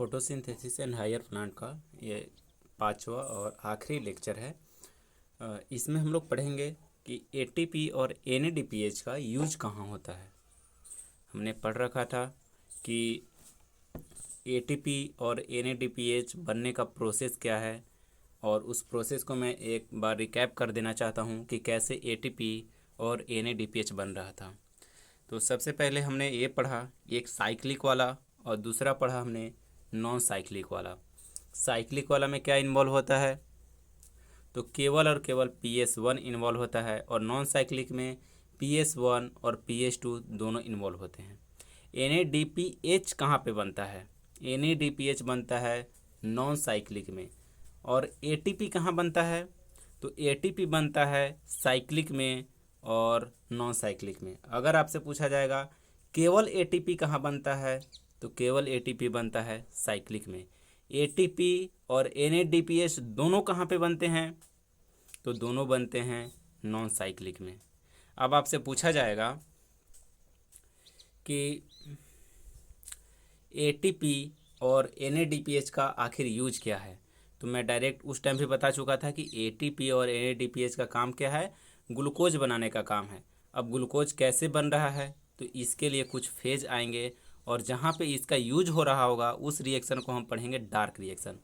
Photosynthesis and higher plant का ये 5वां और आखिरी लेक्चर है। इसमें हम लोग पढ़ेंगे कि एटीपी और एनएडीपीएच का यूज कहाँ होता है। हमने पढ़ रखा था कि एटीपी और एनएडीपीएच बनने का प्रोसेस क्या है, और उस प्रोसेस को मैं एक बार रिकैप कर देना चाहता हूँ कि कैसे एटीपी और एनएडीपीएच बन रहा था। तो सबसे पहले हमने ये पढ़ा एक साइक्लिक वाला, और दूसरा पढ़ा हमने नॉन साइक्लिक वाला। साइक्लिक वाला में क्या इन्वॉल्व होता है, तो केवल और केवल PS1 इन्वॉल्व होता है, और नॉन साइक्लिक में PS1 और PS2 दोनों इन्वॉल्व होते हैं। NADPH कहाँ पे बनता है? NADPH बनता है नॉन साइक्लिक में। और ATP कहाँ बनता है? तो ATP बनता है साइक्लिक में और नॉन साइक्लिक में। अगर आपसे पूछा जाएगा केवल ATP कहाँ बनता है, तो केवल ATP बनता है साइक्लिक में। ATP और NADPH दोनों कहाँ पे बनते हैं, तो दोनों बनते हैं नॉन साइक्लिक में। अब आपसे पूछा जाएगा कि ATP और NADPH का आखिर यूज क्या है, तो मैं डायरेक्ट उस टाइम भी बता चुका था कि ATP और NADPH का काम क्या है, ग्लूकोज बनाने का काम है। अब ग्लूकोज कैसे बन रहा है, तो इसके लिए कुछ फेज आएंगे, और जहाँ पे इसका यूज हो रहा होगा उस रिएक्शन को हम पढ़ेंगे डार्क रिएक्शन।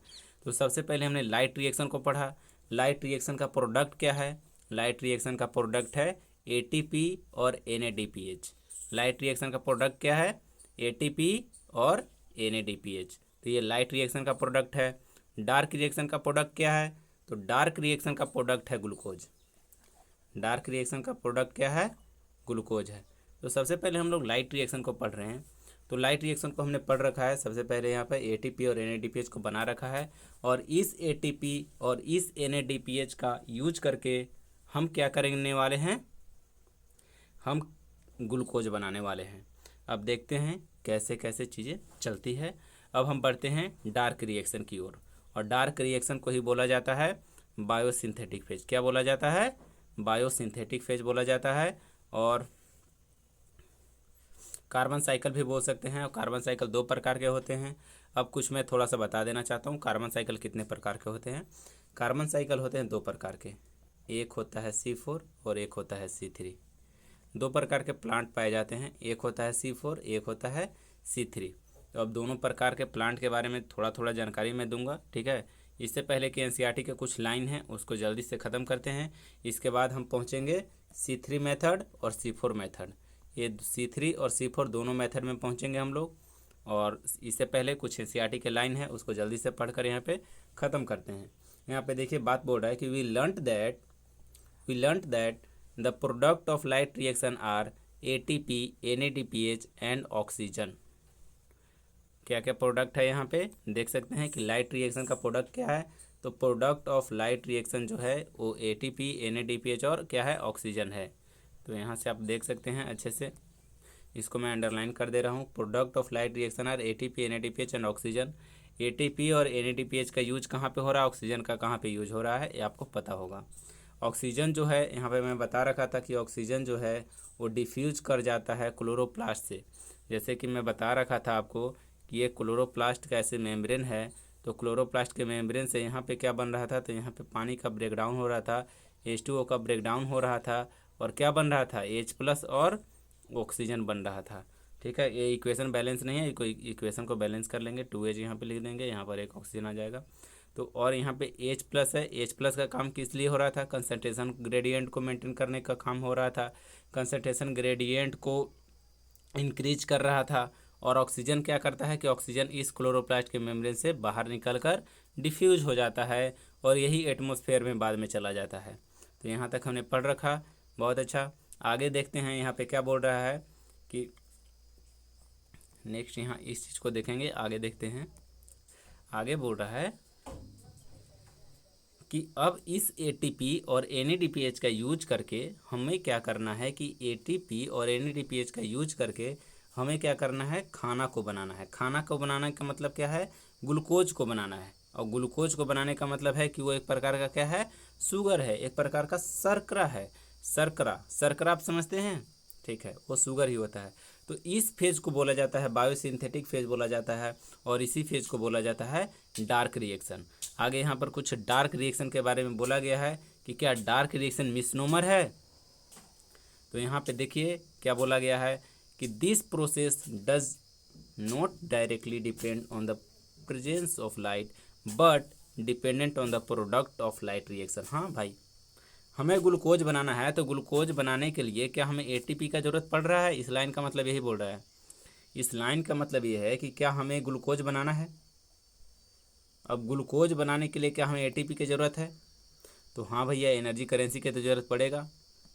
तो सबसे पहले हमने लाइट रिएक्शन को पढ़ा। लाइट रिएक्शन का प्रोडक्ट क्या है? लाइट रिएक्शन का प्रोडक्ट है ATP और NADPH। लाइट रिएक्शन का प्रोडक्ट क्या है? ATP और NADPH। तो ये लाइट रिएक्शन का प्रोडक्ट है। डार्क रिएक्शन का प्रोडक्ट क्या है? तो डार्क रिएक्शन का प्रोडक्ट है ग्लूकोज। डार्क रिएक्शन का प्रोडक्ट क्या है? ग्लूकोज है। तो सबसे पहले हम लोग लाइट रिएक्शन को पढ़ रहे हैं। तो लाइट रिएक्शन को हमने पढ़ रखा है। सबसे पहले यहाँ पर ATP और NADPH को बना रखा है, और इस ATP और इस NADPH का यूज करके हम क्या करने वाले हैं, हम ग्लूकोज बनाने वाले हैं। अब देखते हैं कैसे कैसे चीज़ें चलती है। अब हम बढ़ते हैं डार्क रिएक्शन की ओर, और डार्क रिएक्शन को ही बोला जाता है बायोसिंथेटिक फेज। क्या बोला जाता है? बायोसिंथेटिक फेज बोला जाता है। और कार्बन साइकिल भी बोल सकते हैं। और कार्बन साइकिल 2 प्रकार के होते हैं। अब कुछ मैं थोड़ा सा बता देना चाहता हूँ कार्बन साइकिल कितने प्रकार के होते हैं। कार्बन साइकिल होते हैं 2 प्रकार के, एक होता है C4 और एक होता है C3। 2 प्रकार के प्लांट पाए जाते हैं, एक होता है C4, एक होता है C3। तो अब दोनों प्रकार के प्लांट के बारे में थोड़ा थोड़ा जानकारी मैं दूंगा, ठीक है। इससे पहले कि NCERT के कुछ लाइन हैं उसको जल्दी से ख़त्म करते हैं। इसके बाद हम पहुँचेंगे C3 मेथड और C4 मेथड। ये C3 और C4 दोनों मेथड में पहुँचेंगे हम लोग। और इससे पहले कुछ NCERT के लाइन है उसको जल्दी से पढ़कर यहाँ पे ख़त्म करते हैं। यहाँ पे देखिए बात बोल रहा है कि we learned that the product of light reaction are ATP, NADPH and oxygen. क्या क्या प्रोडक्ट है यहाँ पे देख सकते हैं कि लाइट रिएक्शन का प्रोडक्ट क्या है। तो प्रोडक्ट ऑफ लाइट रिएक्शन जो है वो ATP, NADPH और क्या है, ऑक्सीजन है। तो यहाँ से आप देख सकते हैं अच्छे से, इसको मैं अंडरलाइन कर दे रहा हूँ। Product of light reaction are ATP, NADPH and oxygen. ATP और NADPH का यूज कहाँ पे हो रहा है, ऑक्सीजन का कहाँ पे यूज हो रहा है, ये आपको पता होगा। ऑक्सीजन जो है यहाँ पे मैं बता रखा था कि ऑक्सीजन जो है वो डिफ्यूज कर जाता है क्लोरोप्लास्ट से। जैसे कि मैं बता रखा था आपको कि ये क्लोरोप्लास्ट का ऐसे मेम्ब्रेन है। तो क्लोरोप्लास्ट के मेम्ब्रेन से यहाँ पे क्या बन रहा था, तो यहाँ पे पानी का ब्रेकडाउन हो रहा था, H2O का ब्रेकडाउन हो रहा था, और क्या बन रहा था, H+ और ऑक्सीजन बन रहा था। ठीक है, ये इक्वेशन बैलेंस नहीं है, कोई इक्वेशन को बैलेंस कर लेंगे। 2H यहाँ पे लिख देंगे, यहाँ पर एक ऑक्सीजन आ जाएगा। तो और यहाँ पे H+ है। H+ का काम किस लिए हो रहा था, कंसंट्रेशन ग्रेडियंट को मेंटेन करने का काम हो रहा था। कंसंट्रेशन ग्रेडियंट को इंक्रीज कर रहा था। और ऑक्सीजन क्या करता है कि ऑक्सीजन इस क्लोरोप्लास्ट के मेम्ब्रेन से बाहर निकलकर डिफ्यूज हो जाता है, और यही एटमॉस्फेयर में बाद में चला जाता है। तो यहाँ तक हमने पढ़ रखा, बहुत अच्छा। आगे देखते हैं यहाँ पे क्या बोल रहा है कि नेक्स्ट, यहाँ इस चीज़ को देखेंगे, आगे देखते हैं। आगे बोल रहा है कि अब इस ATP और NADPH का यूज करके हमें क्या करना है कि ATP और NADPH का यूज करके हमें क्या करना है, खाना को बनाना है। खाना को बनाने का मतलब क्या है, ग्लूकोज को बनाना है। और ग्लूकोज को बनाने का मतलब है कि वो एक प्रकार का क्या है, शुगर है, एक प्रकार का शर्करा है। शर्करा आप समझते हैं, ठीक है, वो शुगर ही होता है। तो इस फेज को बोला जाता है बायोसिंथेटिक फेज बोला जाता है, और इसी फेज को बोला जाता है डार्क रिएक्शन। आगे यहाँ पर कुछ डार्क रिएक्शन के बारे में बोला गया है कि क्या डार्क रिएक्शन मिसनोमर है। तो यहाँ पे देखिए क्या बोला गया है कि this process does not directly depend on the presence of light but dependent on the product of light reaction. हाँ भाई, हमें ग्लूकोज बनाना है, तो ग्लूकोज बनाने के लिए क्या हमें एटीपी का ज़रूरत पड़ रहा है? इस लाइन का मतलब यही बोल रहा है। इस लाइन का मतलब ये है कि क्या हमें ग्लूकोज बनाना है। अब ग्लूकोज बनाने के लिए क्या हमें एटीपी की ज़रूरत है? तो हाँ भैया, एनर्जी करेंसी की तो ज़रूरत पड़ेगा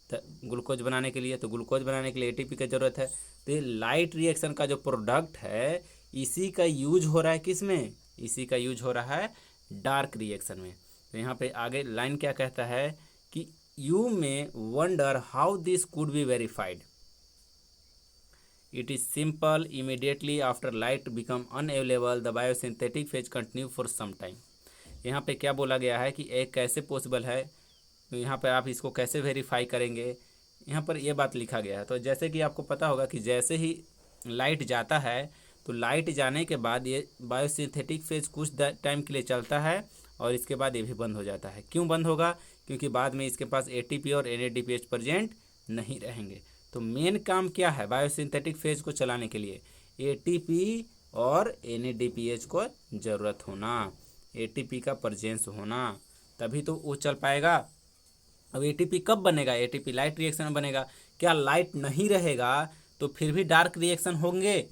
तो ग्लूकोज बनाने के लिए, तो ग्लूकोज बनाने के लिए एटीपी की ज़रूरत है। तो ये लाइट रिएक्शन का जो प्रोडक्ट है इसी का यूज हो रहा है किस में? इसी का यूज हो रहा है डार्क रिएक्शन में। तो यहाँ पे आगे लाइन क्या कहता है कि you may wonder how this could be verified. It is simple, immediately after light become unavailable the biosynthetic phase continue for some time. यहाँ पे क्या बोला गया है कि एक कैसे पॉसिबल है, तो यहाँ पर आप इसको कैसे वेरीफाई करेंगे, यहाँ पर ये बात लिखा गया है। तो जैसे कि आपको पता होगा कि जैसे ही लाइट जाता है तो लाइट जाने के बाद ये बायोसिंथेटिक फेज कुछ टाइम के लिए चलता है और इसके बाद ये भी बंद हो जाता है। क्यों बंद होगा? क्योंकि बाद में इसके पास एटीपी और एनएडीपीएच प्रेजेंट नहीं रहेंगे। तो मेन काम क्या है बायोसिंथेटिक फेज को चलाने के लिए? एटीपी और एनएडीपीएच को ज़रूरत होना, एटीपी का प्रेजेंस होना, तभी तो वो चल पाएगा। अब एटीपी कब बनेगा? एटीपी लाइट रिएक्शन में बनेगा। क्या लाइट नहीं रहेगा तो फिर भी डार्क रिएक्शन होंगे?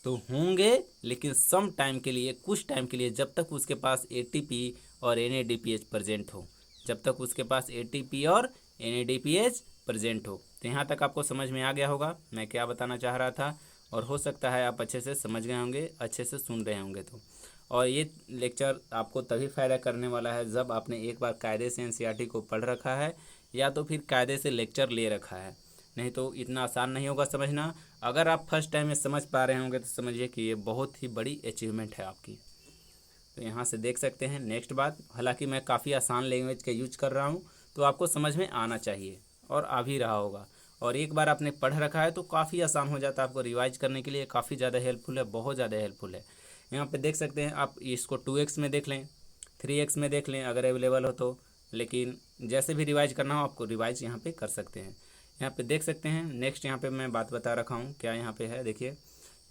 तो होंगे, लेकिन सम टाइम के लिए, कुछ टाइम के लिए, जब तक उसके पास एटीपी और एनएडीपीएच प्रेजेंट हो, जब तक उसके पास एटीपी और एनएडीपीएच प्रेजेंट हो। तो यहाँ तक आपको समझ में आ गया होगा मैं क्या बताना चाह रहा था, और हो सकता है आप अच्छे से समझ गए होंगे, अच्छे से सुन रहे होंगे। तो और ये लेक्चर आपको तभी फ़ायदा करने वाला है जब आपने एक बार कायदे से एनसीईआरटी को पढ़ रखा है या तो फिर कायदे से लेक्चर ले रखा है, नहीं तो इतना आसान नहीं होगा समझना। अगर आप फर्स्ट टाइम में समझ पा रहे होंगे तो समझिए कि ये बहुत ही बड़ी अचीवमेंट है आपकी। तो यहाँ से देख सकते हैं नेक्स्ट बात, हालांकि मैं काफ़ी आसान लैंग्वेज का यूज कर रहा हूँ तो आपको समझ में आना चाहिए और आ भी रहा होगा, और एक बार आपने पढ़ रखा है तो काफ़ी आसान हो जाता है, आपको रिवाइज करने के लिए काफ़ी ज़्यादा हेल्पफुल है, बहुत ज़्यादा हेल्पफुल है। यहाँ पे देख सकते हैं आप, इसको 2x में देख लें, 3x में देख लें अगर अवेलेबल हो तो, लेकिन जैसे भी रिवाइज करना हो आपको रिवाइज यहाँ पे कर सकते हैं। यहाँ पे देख सकते हैं नेक्स्ट, यहाँ पे मैं बात बता रखा हूँ क्या यहाँ पे है, देखिए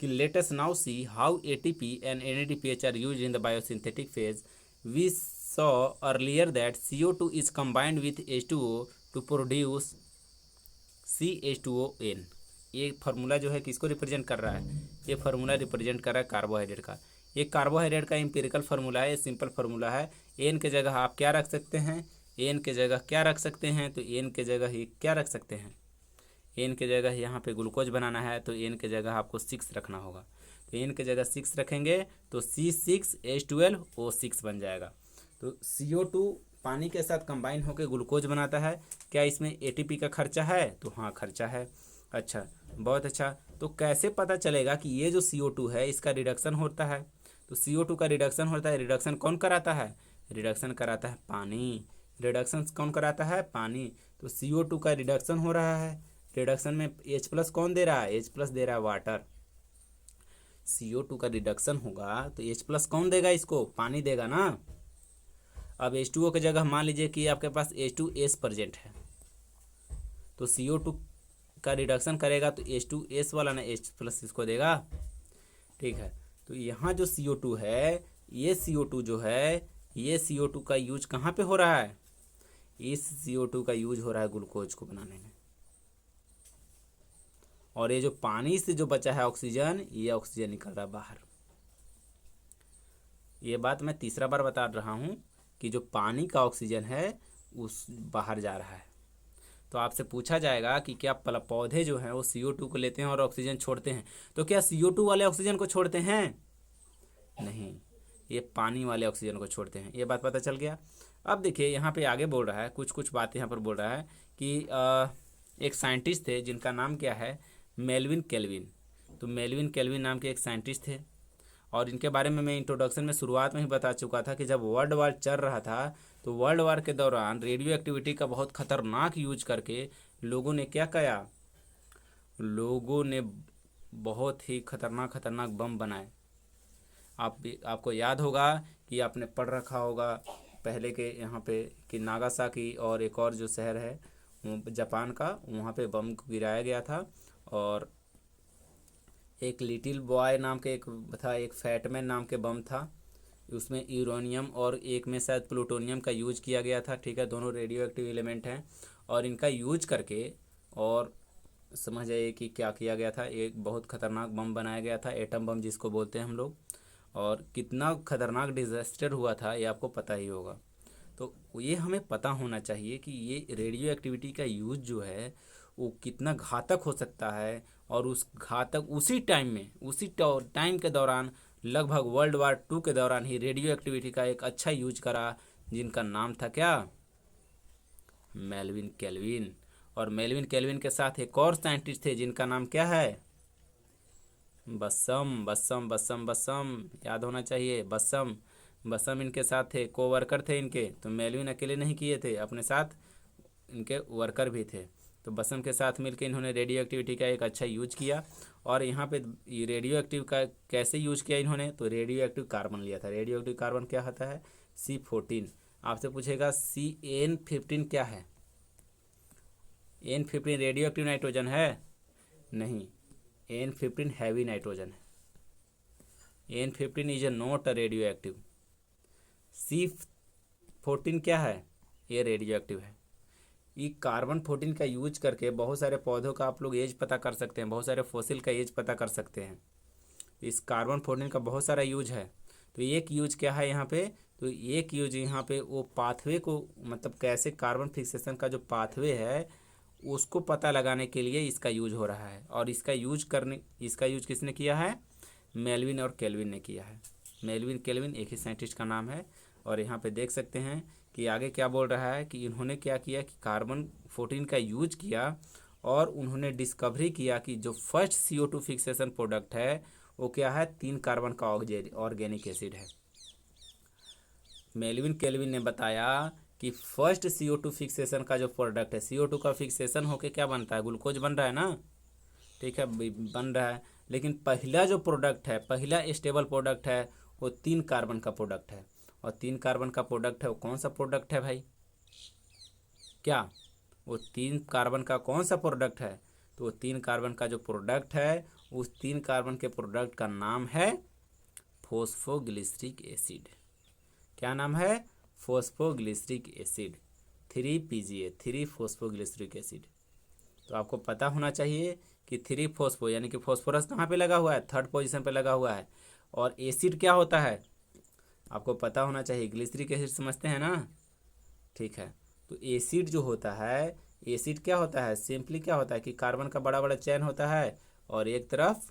कि let us now see how ATP and NADPH are used in the biosynthetic phase. We saw earlier that CO2 is combined with H2O to produce CH2ON। ये फार्मूला जो है किसको रिप्रेजेंट कर रहा है? ये फार्मूला रिप्रेजेंट कर रहा है कार्बोहाइड्रेट का। ये कार्बोहाइड्रेट का एम्पिरिकल फार्मूला है, ये सिंपल फार्मूला है। एन के जगह आप क्या रख सकते हैं? एन के जगह क्या रख सकते हैं? तो एन के जगह ही क्या रख सकते हैं? एन के जगह यहाँ पे ग्लूकोज बनाना है तो एन के जगह आपको 6 रखना होगा। तो एन के जगह 6 रखेंगे तो C6H12O6 बन जाएगा। तो CO2 पानी के साथ कंबाइन होकर ग्लूकोज बनाता है। क्या इसमें एटीपी का खर्चा है? तो हाँ खर्चा है। अच्छा, बहुत अच्छा। तो कैसे पता चलेगा कि ये जो CO2 है इसका रिडक्शन होता है? तो CO2 का रिडक्शन होता है, रिडक्शन कौन कराता है? रिडक्शन कराता है पानी। रिडक्शन कौन कराता है? पानी। तो CO2 का रिडक्शन हो रहा है, रिडक्शन में H+ कौन दे रहा है? H+ दे रहा है वाटर। CO2 का रिडक्शन होगा तो H+ कौन देगा इसको? पानी देगा ना। अब H2O की जगह मान लीजिए कि आपके पास H2S प्रेजेंट है, तो CO2 का रिडक्शन करेगा तो H2S वाला ना H+ इसको देगा, ठीक है। तो यहाँ जो CO2 है, ये CO2 जो है, ये CO2 का यूज कहाँ पे हो रहा है? इस CO2 का यूज हो रहा है ग्लूकोज को बनाने में, और ये जो पानी से जो बचा है ऑक्सीजन, ये ऑक्सीजन निकल रहा है बाहर। ये बात मैं तीसरा बार बता रहा हूँ कि जो पानी का ऑक्सीजन है उस बाहर जा रहा है। तो आपसे पूछा जाएगा कि क्या पौधे जो हैं वो CO2 को लेते हैं और ऑक्सीजन छोड़ते हैं, तो क्या CO2 वाले ऑक्सीजन को छोड़ते हैं? नहीं, ये पानी वाले ऑक्सीजन को छोड़ते हैं। ये बात पता चल गया। अब देखिए यहाँ पे आगे बोल रहा है, कुछ बात यहाँ पर बोल रहा है कि एक साइंटिस्ट थे जिनका नाम क्या है? Melvin kelvin. तो मेल्विन केल्विन नाम के एक साइंटिस्ट थे, और इनके बारे में मैं इंट्रोडक्शन में शुरुआत में ही बता चुका था कि जब वर्ल्ड वार चल रहा था तो वर्ल्ड वार के दौरान रेडियो एक्टिविटी का बहुत खतरनाक यूज करके लोगों ने क्या किया? लोगों ने बहुत ही खतरनाक खतरनाक बम बनाए। आपको याद होगा कि आपने पढ़ रखा होगा पहले के यहाँ पे कि नागासाकी और एक और जो शहर है जापान का, वहाँ पे बम गिराया गया था। और एक लिटिल बॉय नाम के एक था, एक फैटमैन नाम के बम था, उसमें यूरेनियम और एक में शायद प्लूटोनियम का यूज किया गया था। ठीक है, दोनों रेडियो एक्टिव एलिमेंट हैं और इनका यूज करके और समझ जाइए कि क्या किया गया था। एक बहुत खतरनाक बम बनाया गया था, एटम बम जिसको बोलते हैं हम लोग। और कितना खतरनाक डिजास्टर हुआ था ये आपको पता ही होगा। तो ये हमें पता होना चाहिए कि ये रेडियो एक्टिविटी का यूज जो है वो कितना घातक हो सकता है। और उस घातक उसी टाइम में, उसी टाइम के दौरान, लगभग वर्ल्ड वार 2 के दौरान ही रेडियो एक्टिविटी का एक अच्छा यूज करा, जिनका नाम था क्या? Melvin kelvin. और मेल्विन केल्विन के साथ एक और साइंटिस्ट थे जिनका नाम क्या है? बसम बसम बसम बसम, याद होना चाहिए, बसम बसम इनके साथ थे, को वर्कर थे इनके। तो मेल्विन अकेले नहीं किए थे, अपने साथ इनके वर्कर भी थे। तो बसम के साथ मिलकर इन्होंने रेडियो एक्टिविटी का एक अच्छा यूज किया। और यहाँ पे रेडियो एक्टिव का कैसे यूज किया इन्होंने? तो रेडियो एक्टिव कार्बन लिया था। रेडियो एक्टिव कार्बन क्या होता है? C14। आपसे पूछेगा CN15 क्या है? N15 रेडियो एक्टिव नाइट्रोजन है? नहीं, N15 हैवी नाइट्रोजन है। N15 is a not a radio active. C14 क्या है? ये रेडियो एक्टिव है। ये कार्बन 14 का यूज करके बहुत सारे पौधों का आप लोग एज पता कर सकते हैं, बहुत सारे फॉसिल का एज पता कर सकते हैं। इस कार्बन 14 का बहुत सारा यूज है। तो एक यूज क्या है यहाँ पे? तो एक यूज यहाँ पे वो पाथवे को, मतलब कैसे कार्बन फिक्सेशन का जो पाथवे है उसको पता लगाने के लिए इसका यूज हो रहा है। और इसका यूज किसने किया है? मेल्विन और केल्विन ने किया है। मेल्विन केल्विन एक ही साइंटिस्ट का नाम है। और यहाँ पे देख सकते हैं कि आगे क्या बोल रहा है कि इन्होंने क्या किया कि कार्बन 14 का यूज किया और उन्होंने डिस्कवरी किया कि जो फर्स्ट CO2 फिक्सेशन प्रोडक्ट है वो क्या है? 3 कार्बन का ऑर्गेनिक एसिड है। मेल्विन केल्विन ने बताया कि फर्स्ट CO2 फिक्सेशन का जो प्रोडक्ट है, CO2 का फिक्सेशन होके क्या बनता है? ग्लूकोज बन रहा है ना, ठीक है, बन रहा है। लेकिन पहला जो प्रोडक्ट है, पहला स्टेबल प्रोडक्ट है, वो 3 कार्बन का प्रोडक्ट है। और 3 कार्बन का प्रोडक्ट है, वो कौन सा प्रोडक्ट है भाई? क्या वो 3 कार्बन का कौन सा प्रोडक्ट है? तो वो 3 कार्बन का जो प्रोडक्ट है, उस 3 कार्बन के प्रोडक्ट का नाम है फॉस्फोग्लिसरिक एसिड। क्या नाम है? Phosphoglyceric acid, 3PGA, 3 phosphoglyceric acid. तो आपको पता होना चाहिए कि 3 फॉस्फो यानी कि फॉस्फोरस कहाँ पे लगा हुआ है? 3rd पोजीशन पे लगा हुआ है। और एसिड क्या होता है? आपको पता होना चाहिए, ग्लिसरिक एसिड समझते हैं ना, ठीक है। तो एसिड जो होता है, एसिड क्या होता है? सिंपली क्या होता है कि कार्बन का बड़ा बड़ा चेन होता है और एक तरफ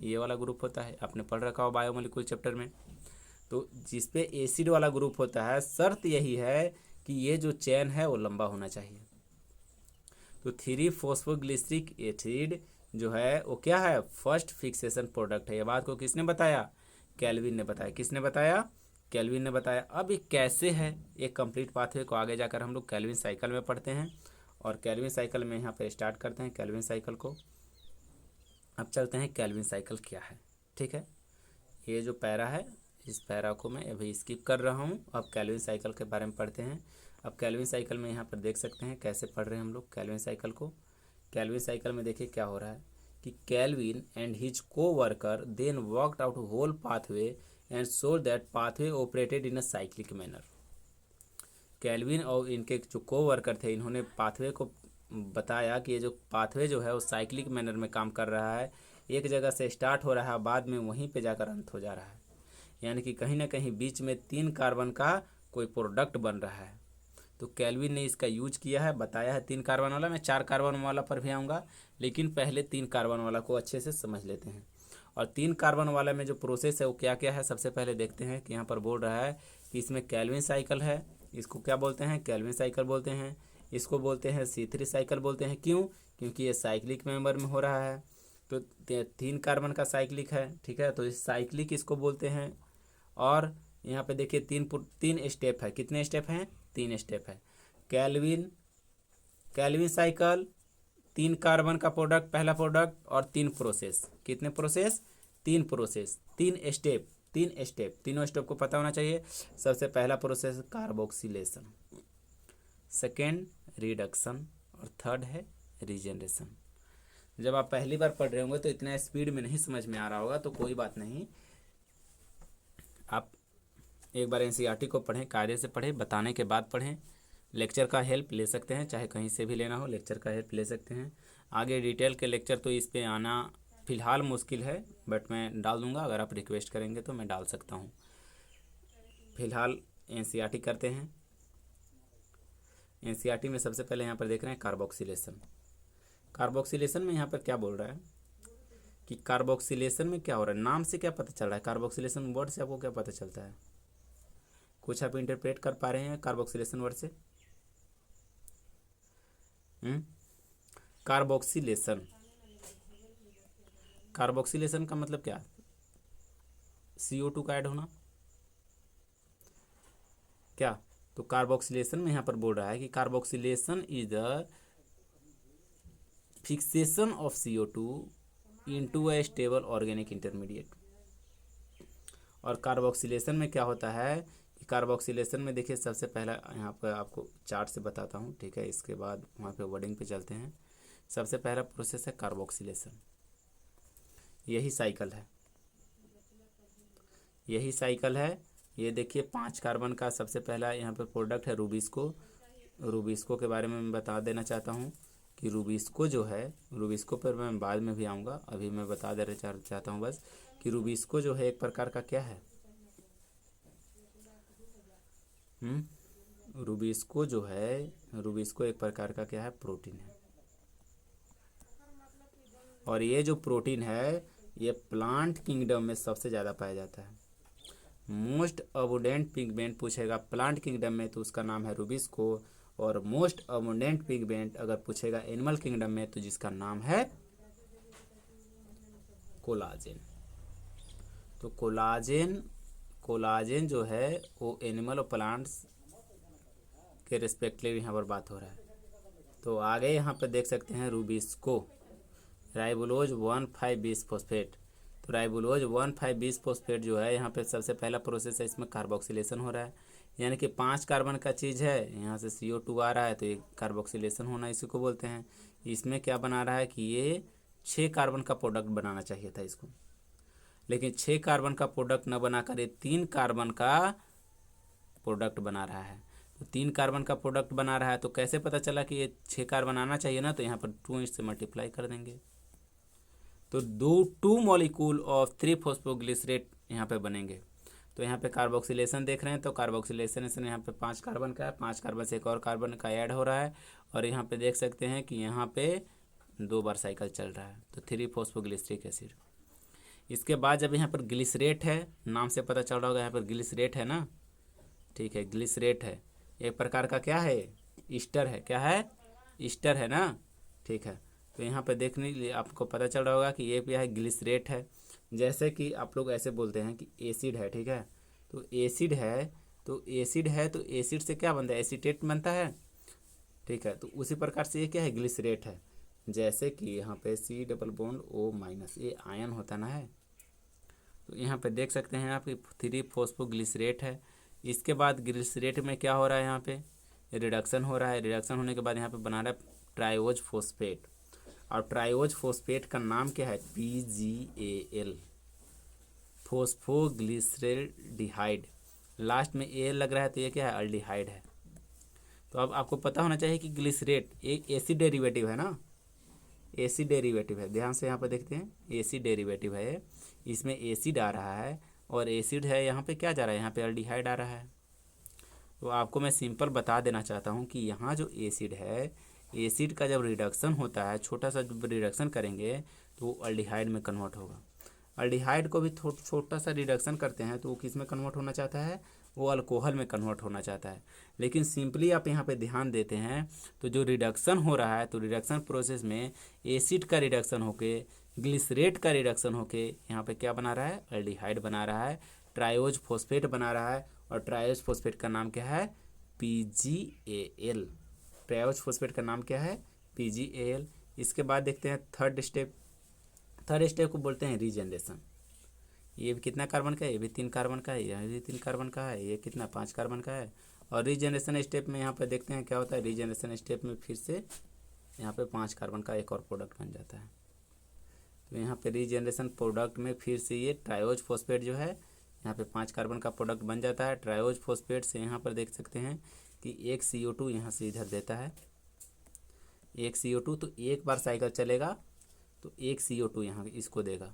ये वाला ग्रुप होता है, आपने पढ़ रखा हो बायोमोलिक्यूल चैप्टर में। तो जिसपे एसिड वाला ग्रुप होता है, शर्त यही है कि ये जो चेन है वो लंबा होना चाहिए। तो 3 फॉस्फोग्लिसरिक एसिड जो है वो क्या है? फर्स्ट फिक्सेशन प्रोडक्ट है। ये बात को किसने बताया? केल्विन ने बताया। किसने बताया? केल्विन ने बताया। अब ये कैसे है, एक कंप्लीट पाथवे को आगे जाकर हम लोग केल्विन साइकिल में पढ़ते हैं। और केल्विन साइकिल में यहाँ पर स्टार्ट करते हैं केल्विन साइकिल को। अब चलते हैं केल्विन साइकिल क्या है, ठीक है। ये जो पैरा है, इस पैरा को मैं अभी स्किप कर रहा हूँ। अब केल्विन साइकिल के बारे में पढ़ते हैं। अब केल्विन साइकिल में यहाँ पर देख सकते हैं कैसे पढ़ रहे हैं हम लोग केल्विन साइकिल को। केल्विन साइकिल में देखिए क्या हो रहा है कि Calvin and his co worker then worked out whole pathway and show that pathway operated in a cyclic manner. Calvin और इनके जो को वर्कर थे, इन्होंने पाथवे को बताया कि ये जो पाथवे जो है वो साइक्लिक मैनर में काम कर रहा है। एक जगह से स्टार्ट हो रहा है, बाद में वहीं पे जाकर अंत हो जा रहा है। यानी कि कहीं ना कहीं बीच में 3 कार्बन का कोई प्रोडक्ट बन रहा है। तो केल्विन ने इसका यूज किया है, बताया है 3 कार्बन वाला। मैं 4 कार्बन वाला पर भी आऊँगा, लेकिन पहले 3 कार्बन वाला को अच्छे से समझ लेते हैं। और 3 कार्बन वाला में जो प्रोसेस है वो क्या क्या है, सबसे पहले देखते हैं कि यहाँ पर बोल रहा है कि इसमें केल्विन साइकिल है। इसको क्या बोलते हैं? केल्विन साइकिल बोलते हैं। इसको बोलते हैं C3 साइकिल बोलते हैं। क्यों? क्योंकि ये साइक्लिक मेंबर में हो रहा है। तो 3 कार्बन का साइक्लिक है, ठीक है, तो इस साइक्लिक इसको बोलते हैं। और यहाँ पे देखिए 3 स्टेप है। कितने स्टेप हैं? 3 स्टेप है। केल्विन साइकिल 3 कार्बन का प्रोडक्ट, पहला प्रोडक्ट, और 3 प्रोसेस। कितने प्रोसेस? 3 प्रोसेस, 3 स्टेप, 3 स्टेप, तीनों स्टेप को पता होना चाहिए। सबसे पहला प्रोसेस कार्बोक्सिलेशन, सेकेंड रिडक्शन, और थर्ड है रीजनरेशन। जब आप पहली बार पढ़ रहे होंगे तो इतना स्पीड में नहीं समझ में आ रहा होगा, तो कोई बात नहीं, आप एक बार एनसीईआरटी को पढ़ें, कायदे से पढ़ें, बताने के बाद पढ़ें। लेक्चर का हेल्प ले सकते हैं, चाहे कहीं से भी लेना हो, लेक्चर का हेल्प ले सकते हैं। आगे डिटेल के लेक्चर तो इस पे आना फ़िलहाल मुश्किल है, बट मैं डाल दूंगा। अगर आप रिक्वेस्ट करेंगे तो मैं डाल सकता हूँ। फ़िलहाल एनसीईआरटी करते हैं। एनसीईआरटी में सबसे पहले यहाँ पर देख रहे हैं कार्बोक्सिलेशन। कार्बोक्सिलेशन में यहाँ पर क्या बोल रहा है कि कार्बोक्सिलेशन में क्या हो रहा है, नाम से क्या पता चल रहा है, कार्बोक्सिलेशन वर्ड से आपको क्या पता चलता है? कुछ आप इंटरप्रेट कर पा रहे हैं कार्बोक्सिलेशन वर्ड से? कार्बोक्सिलेशन, कार्बोक्सिलेशन का मतलब क्या? CO2 का ऐड होना क्या? तो कार्बोक्सिलेशन में यहाँ पर बोल रहा है कि carboxylation is the fixation of CO2 into a stable organic intermediate. और कार्बोक्सिलेशन में क्या होता है कि कार्बोक्सिलेशन में देखिए, सबसे पहला यहाँ पर आपको चार्ट से बताता हूँ, ठीक है, इसके बाद वहाँ पे वर्डिंग पे चलते हैं। सबसे पहला प्रोसेस है कार्बोक्सिलेशन, यही साइकिल है, यही साइकिल है। ये देखिए 5 कार्बन का सबसे पहला यहाँ पर प्रोडक्ट है रूबिस्को। रूबिस्को के बारे में मैं बता देना चाहता हूँ कि रूबिस्को जो है, रूबिस्को पर मैं बाद में भी आऊँगा, अभी मैं बता देना चाहता हूँ बस कि रूबिस्को जो है एक प्रकार का क्या है, रूबिस्को जो है, रूबिस्को एक प्रकार का क्या है, प्रोटीन है। और ये जो प्रोटीन है ये प्लांट किंगडम में सबसे ज़्यादा पाया जाता है। मोस्ट अबुडेंट पिगमेंट पूछेगा प्लांट किंगडम में तो उसका नाम है रूबिस्को, और मोस्ट अबुडेंट पिगमेंट अगर पूछेगा एनिमल किंगडम में तो जिसका नाम है कोलाजेन। तो कोलाजेन जो है वो एनिमल और प्लांट्स के रिस्पेक्टिव यहाँ पर बात हो रहा है। तो आगे यहाँ पर देख सकते हैं रूबिस्को, राइबोलोज 1,5,20 फॉस्फेट। तो राइबोलोज 1,5,20 फॉस्फेट जो है यहाँ पे सबसे पहला प्रोसेस है, इसमें कार्बोक्सिलेशन हो रहा है। यानी कि 5 कार्बन का चीज़ है, यहाँ से CO2 आ रहा है, तो ये कार्बोक्सिलेशन होना इसी को बोलते हैं। इसमें क्या बना रहा है कि ये 6 कार्बन का प्रोडक्ट बनाना चाहिए था इसको, लेकिन 6 कार्बन का प्रोडक्ट न बनाकर ये 3 कार्बन का प्रोडक्ट बना रहा है। तो 3 कार्बन का प्रोडक्ट बना रहा है, तो कैसे पता चला कि ये 6 कार्बन आना चाहिए ना, तो यहाँ पर 2 से मल्टीप्लाई कर देंगे तो 2 मॉलिक्यूल ऑफ 3 फॉस्फोग्लिसरेट यहाँ पे बनेंगे। तो यहाँ पे कार्बोक्सिलेशन देख रहे हैं, तो कार्बोक्सिलेशन से यहाँ पे 5 कार्बन का है, 5 कार्बन से एक और कार्बन का ऐड हो रहा है, और यहाँ पे देख सकते हैं कि यहाँ पे 2 बार साइकिल चल रहा है, तो 3 फॉस्फोग्लिसरिक एसिड। इसके बाद जब यहाँ पर ग्लिसरेट है, नाम से पता चल रहा होगा यहाँ पर ग्लिसरेट है ना, ठीक है, ग्लिसरेट है, एक प्रकार का क्या है, ईस्टर है, क्या है, ईस्टर है ना, ठीक है। तो यहाँ पे देखने के लिए आपको पता चल रहा होगा कि ये क्या है, ग्लिसरेट है। जैसे कि आप लोग ऐसे बोलते हैं कि एसिड है, ठीक है, तो एसिड है, तो एसिड है, तो एसिड से क्या बनता है, एसीटेट बनता है, ठीक है। तो उसी प्रकार से ये क्या है, ग्लिसरेट है। जैसे कि यहाँ पे C+O-, ये आयन होता ना है, तो यहाँ पे देख सकते हैं आप 3 फॉस्फोग्लिसरेट है। इसके बाद ग्लिसरेट में क्या हो रहा है, यहाँ पे रिडक्शन हो रहा है। रिडक्शन होने के बाद यहाँ पे बना रहा है ट्राइओज फॉस्फेट, और ट्राइओज फॉस्फेट का नाम क्या है, PGAL, फॉस्फोग्लिसरेल्डिहाइड। लास्ट में ए लग रहा है तो ये क्या है, अल्डिहाइड है। तो अब आपको पता होना चाहिए कि ग्लिसरेट एक एसिड डेरिवेटिव है ना, एसिड डेरिवेटिव है, ध्यान से यहाँ पर देखते हैं, एसिड डेरिवेटिव है, इसमें एसिड आ रहा है, और एसिड है यहाँ पे क्या जा रहा है, यहाँ पे अल्डिहाइड आ रहा है। तो आपको मैं सिंपल बता देना चाहता हूँ कि यहाँ जो एसिड है, एसिड का जब रिडक्शन होता है, छोटा सा जब रिडक्शन करेंगे तो वो अल्डिहाइड में कन्वर्ट होगा। अल्डिहाइड को भी छोटा सा रिडक्शन करते हैं तो वो किस में कन्वर्ट होना चाहता है, वो अल्कोहल में कन्वर्ट होना चाहता है। लेकिन सिंपली आप यहाँ पे ध्यान देते हैं तो जो रिडक्शन हो रहा है, तो रिडक्शन प्रोसेस में एसिड का रिडक्शन होके, ग्लिसरेट का रिडक्शन होके यहाँ पे क्या बना रहा है, अल्डिहाइड बना रहा है, ट्राइओज फॉस्फेट बना रहा है। और ट्राइओज फॉस्फेट का नाम क्या है, PGAL। ट्राइओज फॉस्फेट का नाम क्या है, PGAL। इसके बाद देखते हैं थर्ड स्टेप। थर्ड स्टेप को बोलते हैं रीजनरेशन। ये भी कितना कार्बन का है, ये भी 3 कार्बन का है, ये भी 3 कार्बन का है, ये कितना 5 कार्बन का है। और रीजनरेशन स्टेप में यहाँ पर देखते हैं क्या होता है। रीजनरेशन स्टेप में फिर से यहाँ पे 5 कार्बन का एक और प्रोडक्ट बन जाता है। तो यहाँ पे रीजनरेशन प्रोडक्ट में फिर से ये ट्रायोज फॉस्फेट जो है यहाँ पे 5 कार्बन का प्रोडक्ट बन जाता है। ट्रायोज फॉस्फेट से यहाँ पर देख सकते हैं कि एक CO2 यहाँ से इधर देता है, एक CO2। तो एक बार साइकिल चलेगा तो एक CO2 यहाँ इसको देगा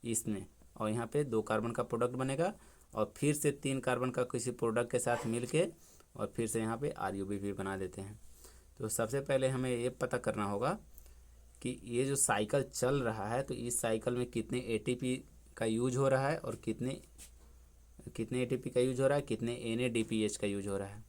इसमें, और यहाँ पे 2 कार्बन का प्रोडक्ट बनेगा और फिर से 3 कार्बन का किसी प्रोडक्ट के साथ मिल के और फिर से यहाँ पे RUBP बना देते हैं। तो सबसे पहले हमें ये पता करना होगा कि ये जो साइकिल चल रहा है तो इस साइकिल में कितने ATP का यूज हो रहा है और कितने ATP का यूज हो रहा है, कितने NADPH का यूज हो रहा है।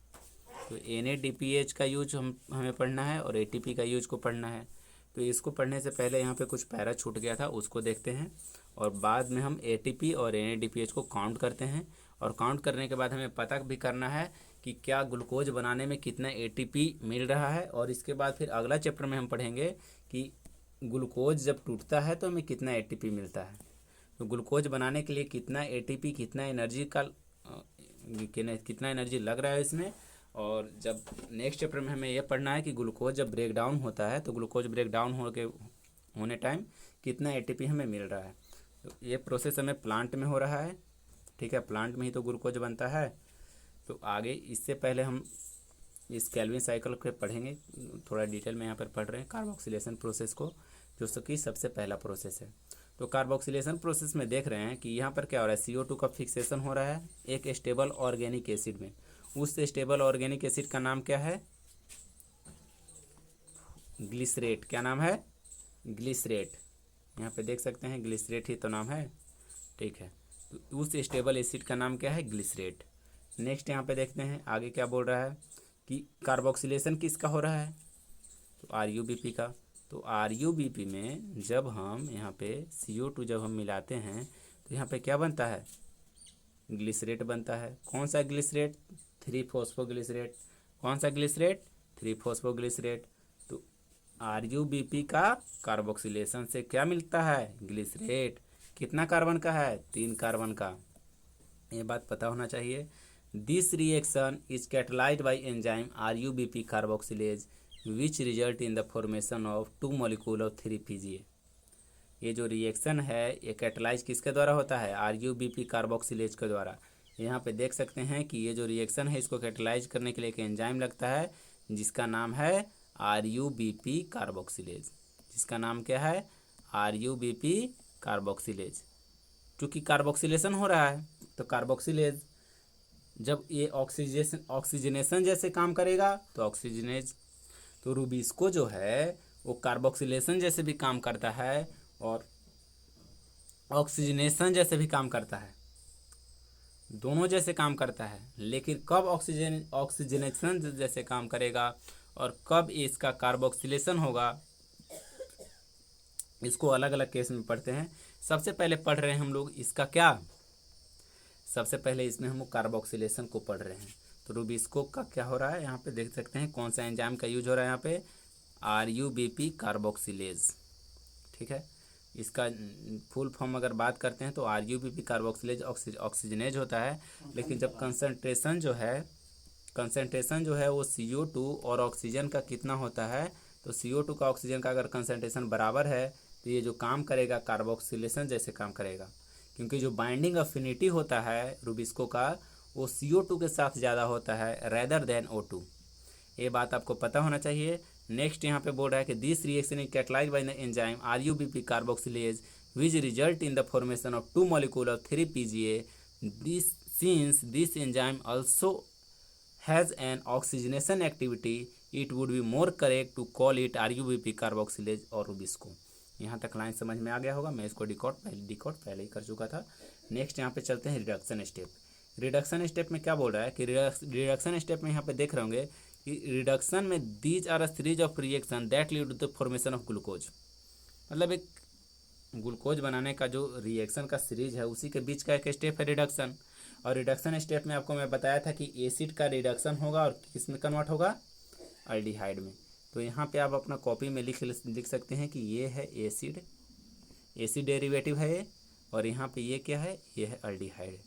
तो NADPH का यूज हमें पढ़ना है और ATP का यूज को पढ़ना है। तो इसको पढ़ने से पहले यहाँ पे कुछ पैरा छूट गया था, उसको देखते हैं और बाद में हम ATP और NADPH को काउंट करते हैं। और काउंट करने के बाद हमें पता भी करना है कि क्या ग्लूकोज बनाने में कितना ATP मिल रहा है। और इसके बाद फिर अगला चैप्टर में हम पढ़ेंगे कि ग्लूकोज जब टूटता है तो हमें कितना ATP मिलता है। तो ग्लूकोज बनाने के लिए कितना ATP, कितना एनर्जी लग रहा है इसमें। और जब नेक्स्ट चैप्टर में हमें यह पढ़ना है कि ग्लूकोज जब ब्रेक डाउन होता है तो ग्लूकोज ब्रेक डाउन होने टाइम कितना ATP हमें मिल रहा है। तो ये प्रोसेस हमें प्लांट में हो रहा है, ठीक है, प्लांट में ही तो ग्लूकोज बनता है। तो आगे इससे पहले हम इस केल्विन साइकिल को पढ़ेंगे, थोड़ा डिटेल में यहाँ पर पढ़ रहे हैं कार्बोक्सिलेशन प्रोसेस को, जो कि सबसे पहला प्रोसेस है। तो कार्बोक्सिलेशन प्रोसेस में देख रहे हैं कि यहाँ पर क्या हो रहा है, CO2 का फिक्सेशन हो रहा है एक स्टेबल ऑर्गेनिक एसिड में। उस स्टेबल ऑर्गेनिक एसिड का नाम क्या है, ग्लिसरेट। क्या नाम है, ग्लिसरेट। यहाँ पे देख सकते हैं ग्लिसरेट ही तो नाम है, ठीक है। तो उस स्टेबल एसिड का नाम क्या है, ग्लिसरेट। नेक्स्ट यहाँ पे देखते हैं आगे क्या बोल रहा है कि कार्बोक्सिलेशन किसका हो रहा है, तो RUBP का। तो RUBP में जब हम यहाँ पे CO2 जब हम मिलाते हैं तो यहाँ पे क्या बनता है, ग्लिसरेट बनता है। कौन सा ग्लिसरेट, 3-फॉस्फोग्लिसरेट। कौन सा ग्लिसरेट, 3-फॉस्फोग्लिसरेट। तो RUBP का कार्बोक्सिलेशन से क्या मिलता है, ग्लिसरेट। कितना कार्बन का है, 3 कार्बन का। ये बात पता होना चाहिए। This reaction is catalysed bye enzyme RUBP carboxylase which result in the formation of 2 molecule of 3-PGA। ये जो रिएक्शन है ये कैटलाइज किसके द्वारा होता है, RUBP कार्बोक्सिलेज के द्वारा। यहाँ पे देख सकते हैं कि ये जो रिएक्शन है इसको कैटलाइज करने के लिए एक एंजाइम लगता है जिसका नाम है RUBP कार्बोक्सिलेज। जिसका नाम क्या है, RUBP कार्बोक्सिलेज। क्योंकि कार्बोक्सिलेशन हो रहा है तो कार्बोक्सिलेज जब ये ऑक्सीजनेशन जैसे काम करेगा तो ऑक्सीजनेज, तो रूबिस्को जो है वो कार्बोक्सिलेशन जैसे भी काम करता है और ऑक्सीजनेशन जैसे भी काम करता है, दोनों जैसे काम करता है। लेकिन कब ऑक्सीजनेशन जैसे काम करेगा और कब इसका कार्बोक्सिलेशन होगा, इसको अलग अलग केस में पढ़ते हैं। सबसे पहले पढ़ रहे हैं हम लोग इसका क्या, सबसे पहले इसमें हम कार्बोक्सिलेशन को पढ़ रहे हैं। तो रूबिस्को का क्या हो रहा है, यहाँ पे देख सकते हैं कौन सा एंजाइम का यूज हो रहा है, यहाँ पे RUBP कार्बोक्सिलेज, ठीक है। इसका फुल फॉर्म अगर बात करते हैं तो RUBP कार्बोक्सिलेज ऑक्सीजनेज होता है। लेकिन जब कंसनट्रेशन जो है वो CO2 और ऑक्सीजन का कितना होता है, तो CO2 का ऑक्सीजन का अगर कंसनट्रेशन बराबर है तो ये जो काम करेगा कार्बोक्सिलेशन जैसे काम करेगा। क्योंकि जो बाइंडिंग अफिनिटी होता है रूबिस्को का वो CO2 के साथ ज़्यादा होता है रेदर देन O2। ये बात आपको पता होना चाहिए। नेक्स्ट यहाँ पे बोल रहा है कि this reaction is catalysed by the enzyme RUBP carboxylase which result in the formation of 2 molecule of 3-PGA। This enzyme also has an oxygenation activity it would be more correct to call it RUBP carboxylase और rubisco. यहाँ तक line समझ में आ गया होगा, मैं इसको decode पहले ही कर चुका था। नेक्स्ट यहाँ पे चलते हैं रिडक्शन स्टेप। रिडक्शन स्टेप में क्या बोल रहा है कि रिडक्शन स्टेप में यहाँ पे देख रहे होंगे कि रिडक्शन में these are a series of reaction that lead to the formation of glucose. मतलब एक ग्लूकोज बनाने का जो रिएक्शन का सीरीज है उसी के बीच का एक स्टेप है रिडक्शन। और रिडक्शन स्टेप में आपको मैं बताया था कि एसिड का रिडक्शन होगा और किस में कन्वर्ट होगा, अल्डिहाइड में। तो यहाँ पे आप अपना कॉपी में लिख सकते हैं कि ये है एसिड डेरिवेटिव है ये, और यहाँ पे ये क्या है, ये है अल्डिहाइड।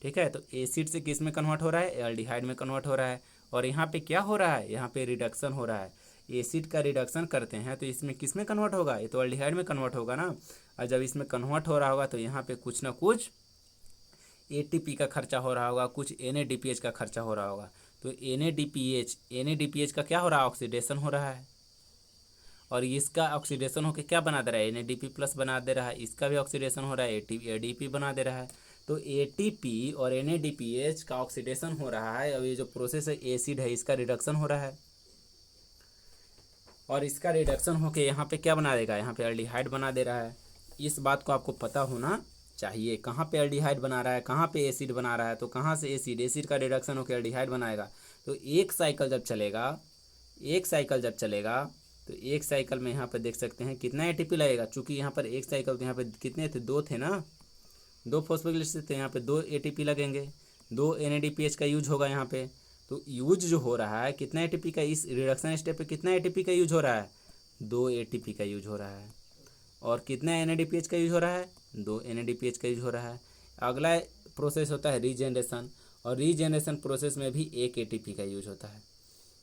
ठीक है, तो एसिड से किस में कन्वर्ट हो रहा है, एल्डिहाइड में कन्वर्ट हो रहा है। और यहाँ पे क्या हो रहा है, यहाँ पे रिडक्शन हो रहा है। एसिड का रिडक्शन करते हैं तो इसमें किस में कन्वर्ट होगा, ये तो एल्डिहाइड में कन्वर्ट होगा ना। और जब इसमें कन्वर्ट हो रहा होगा तो यहाँ पे कुछ ना कुछ एटीपी का खर्चा हो रहा होगा, कुछ एनएडीपीएच का खर्चा हो रहा होगा। तो एनएडीपीएच का क्या हो रहा है, ऑक्सीडेशन हो रहा है, और इसका ऑक्सीडेशन होकर क्या बना दे रहा है, एनएडीपी प्लस बना दे रहा है। इसका भी ऑक्सीडेशन हो रहा है, एडीपी बना दे रहा है। तो एटीपी और एनएडीपीएच का ऑक्सीडेशन हो रहा है, और ये जो प्रोसेस है एसिड है इसका रिडक्शन हो रहा है, और इसका रिडक्शन होके यहाँ पे क्या बना देगा, यहाँ पे एल्डिहाइड बना दे रहा है। इस बात को आपको पता होना चाहिए, कहाँ पे एल्डिहाइड बना रहा है, कहाँ पे एसिड बना रहा है। तो कहाँ से एसिड का रिडक्शन होकर एल्डिहाइड बनाएगा। तो एक साइकिल जब चलेगा तो एक साइकिल में यहाँ पर देख सकते हैं कितना एटीपी लगेगा। चूँकि यहाँ पर एक साइकिल तो यहाँ पर कितने थे, 2 थे ना, 2 फॉस्फोग्लिसराइड थे, यहाँ पे 2 एटीपी लगेंगे, 2 एनएडीपीएच का यूज होगा यहाँ पे। तो यूज जो हो रहा है कितना एटीपी का, इस रिडक्शन स्टेप पे कितना एटीपी का यूज हो रहा है, 2 एटीपी का यूज हो रहा है। और कितना एनएडीपीएच का यूज हो रहा है, 2 एनएडीपीएच का यूज हो रहा है। अगला प्रोसेस होता है रीजनरेशन, और रीजनरेशन प्रोसेस में भी 1 एटीपी का यूज होता है।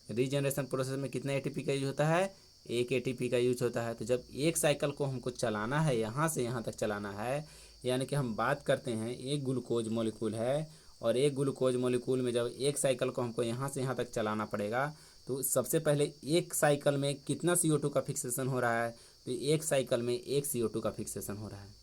रीजनरेशन प्रोसेस में कितना एटीपी का यूज होता है, 1 एटीपी का यूज होता है। तो जब एक साइकिल को हमको चलाना है, यहाँ से यहाँ तक चलाना है, यानी कि हम बात करते हैं एक ग्लूकोज मॉलिक्यूल है, और एक ग्लूकोज मॉलिक्यूल में जब एक साइकिल को हमको यहाँ से यहाँ तक चलाना पड़ेगा, तो सबसे पहले एक साइकिल में कितना CO2 का फिक्सेशन हो रहा है, तो एक साइकिल में 1 CO2 का फिक्सेशन हो रहा है।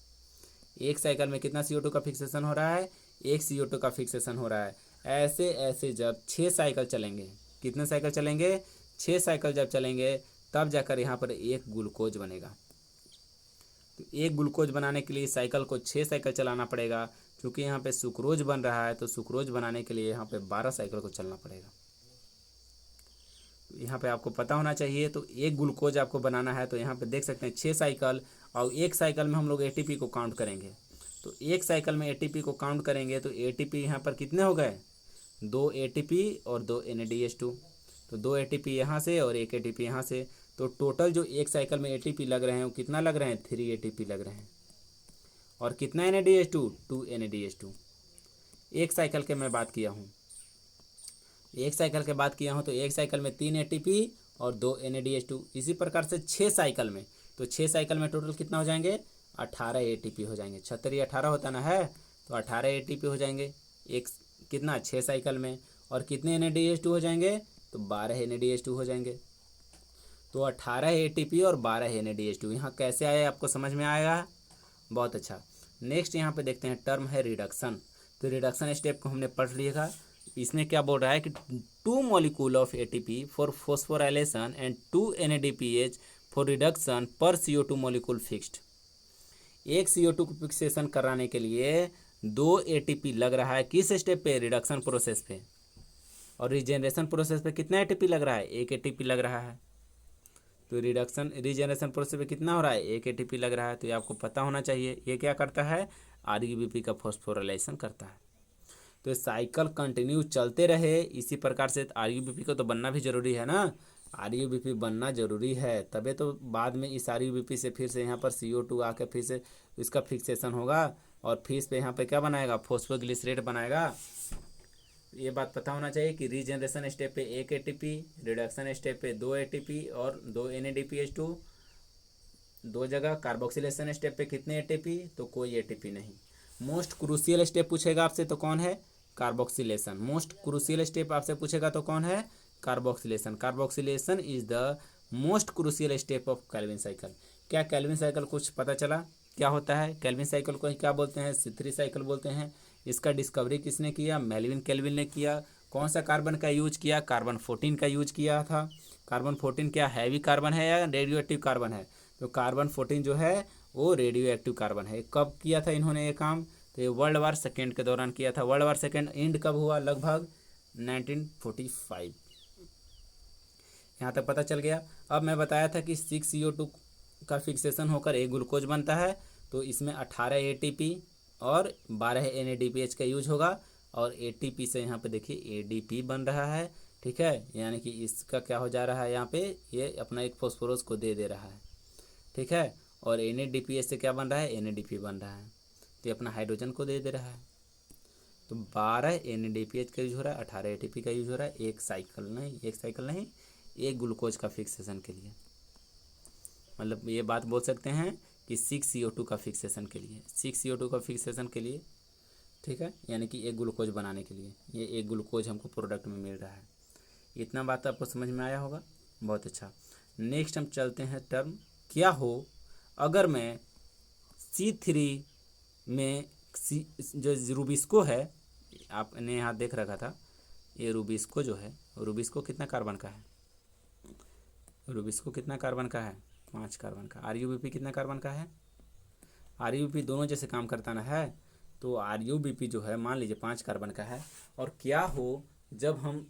एक साइकिल में कितना CO2 का फिक्सेशन हो रहा है, 1 CO2 का फिक्सेशन हो रहा है। ऐसे ऐसे जब 6 साइकिल चलेंगे, कितने साइकिल चलेंगे, 6 साइकिल जब चलेंगे तब जाकर यहाँ पर एक ग्लूकोज बनेगा। तो एक ग्लूकोज बनाने के लिए साइकिल को 6 साइकिल चलाना पड़ेगा। क्योंकि यहाँ पे सुक्रोज बन रहा है, तो सुक्रोज बनाने के लिए यहाँ पे 12 साइकिल को चलना पड़ेगा। तो यहाँ पे आपको पता होना चाहिए। तो एक ग्लूकोज आपको बनाना है, तो यहाँ पे देख सकते हैं 6 साइकिल, और एक साइकिल में हम लोग एटीपी को काउंट करेंगे। तो एक साइकिल में एटीपी को काउंट करेंगे तो एटीपी यहाँ पर कितने हो गए, 2 एटीपी और 2 NADH2। तो 2 एटीपी यहाँ से और 1 एटीपी यहाँ से। तो टोटल जो एक साइकिल में एटीपी लग रहे हैं वो कितना लग रहे हैं, 3 एटीपी लग रहे हैं। और कितना NADH2, 2 NADH2। एक साइकिल के मैं बात किया हूँ, एक साइकिल के बात किया हूँ, तो एक साइकिल में 3 एटीपी और 2 NADH2। इसी प्रकार से 6 साइकिल में, तो 6 साइकिल में टोटल कितना हो जाएंगे, 18 एटीपी हो जाएंगे। 76 18 होता ना है, तो 18 एटीपी हो जाएंगे एक कितना 6 साइकिल में। और कितने NADH2 हो जाएंगे, तो 12 NADH2 हो जाएंगे। तो 18 एटीपी और 12 NADH2 यहाँ कैसे आया आपको समझ में आएगा, बहुत अच्छा। नेक्स्ट यहाँ पे देखते हैं टर्म है रिडक्शन। तो रिडक्शन स्टेप को हमने पढ़ लिया था। इसमें क्या बोल रहा है कि 2 molecule of ATP for phosphorylation and 2 NADPH for reduction पर CO2 मॉलिक्यूल फिक्स्ड। एक CO2 को फिक्सेशन कराने के लिए 2 एटीपी लग रहा है, किस स्टेप पे, रिडक्शन प्रोसेस पे। और रीजनरेशन प्रोसेस पे कितना एटीपी लग रहा है, 1 एटीपी लग रहा है। तो रीजनरेशन प्रोसेस पे कितना हो रहा है, 1 एटीपी लग रहा है। तो ये आपको पता होना चाहिए। ये क्या करता है, RUBP का फॉस्फोराइलेशन करता है। तो साइकिल कंटिन्यू चलते रहे इसी प्रकार से। RUBP को तो बनना भी जरूरी है ना, RUBP बनना जरूरी है, तबे तो बाद में इस RUBP से फिर से यहाँ पर CO2 आके फिर से इसका फिक्सेशन होगा, और फिर पे यहाँ पे क्या बनाएगा, फॉस्फोग्लिसरेट बनाएगा। ये बात पता होना चाहिए कि रीजनरेशन स्टेप पे 1 एटीपी, रिडक्शन स्टेप पे 2 एटीपी और 2 NADPH2 2 जगह। कार्बोक्सिलेशन स्टेप पे कितने एटीपी, तो कोई एटीपी नहीं। मोस्ट क्रूशियल स्टेप पूछेगा आपसे तो कौन है, कार्बोक्सिलेशन। मोस्ट क्रूशियल स्टेप आपसे पूछेगा तो कौन है, carboxylation. Carboxylation is the most crucial step of Calvin cycle. क्या कैल्विन साइकिल कुछ पता चला क्या होता है, कैल्विन साइकिल को क्या बोलते हैं, C3 साइकिल बोलते हैं। इसका डिस्कवरी किसने किया, मेल्विन कैल्विन ने किया। कौन सा कार्बन का यूज किया, कार्बन 14 का यूज किया था। कार्बन 14 क्या हैवी कार्बन है या रेडियो एक्टिव कार्बन है, तो कार्बन 14 जो है वो रेडियो एक्टिव कार्बन है। कब किया था इन्होंने ये काम, तो ये वर्ल्ड वार सेकेंड के दौरान किया था। वर्ल्ड वार सेकेंड एंड कब हुआ, लगभग 1945। यहाँ तक पता चल गया। अब मैं बताया था कि 6 CO2 का फिक्सेशन होकर एक ग्लूकोज बनता है, तो इसमें 18 एटीपी और 12 NADPH का यूज होगा। और एटीपी से यहाँ पे देखिए ADP बन रहा है, ठीक है, यानी कि इसका क्या हो जा रहा है यहाँ पे, ये अपना एक फॉस्फोरस को दे रहा है। ठीक है, और NADPH से क्या बन रहा है, NADP बन रहा है, तो ये अपना हाइड्रोजन को दे रहा है। तो 12 NADPH का यूज हो रहा है, 18 ATP का यूज हो रहा है, एक साइकिल नहीं, एक ग्लूकोज का फिक्सेशन के लिए। मतलब ये बात बोल सकते हैं कि 6 CO2 का फिक्सेशन के लिए, 6 CO2 का फिक्सेशन के लिए। ठीक है, यानी कि एक ग्लूकोज बनाने के लिए ये एक ग्लूकोज हमको प्रोडक्ट में मिल रहा है। इतना बात आपको समझ में आया होगा, बहुत अच्छा। नेक्स्ट हम चलते हैं टर्म, क्या हो अगर मैं C3 में जो रूबिस्को है, आपने यहाँ देख रखा था, ये रूबिस्को जो है, रूबिस्को कितना कार्बन का है, रूबिस्को कितना कार्बन का है, 5 कार्बन का। RUBP कितना कार्बन का है, RUBP दोनों जैसे काम करता ना है, तो RUBP जो है मान लीजिए 5 कार्बन का है। और क्या हो जब हम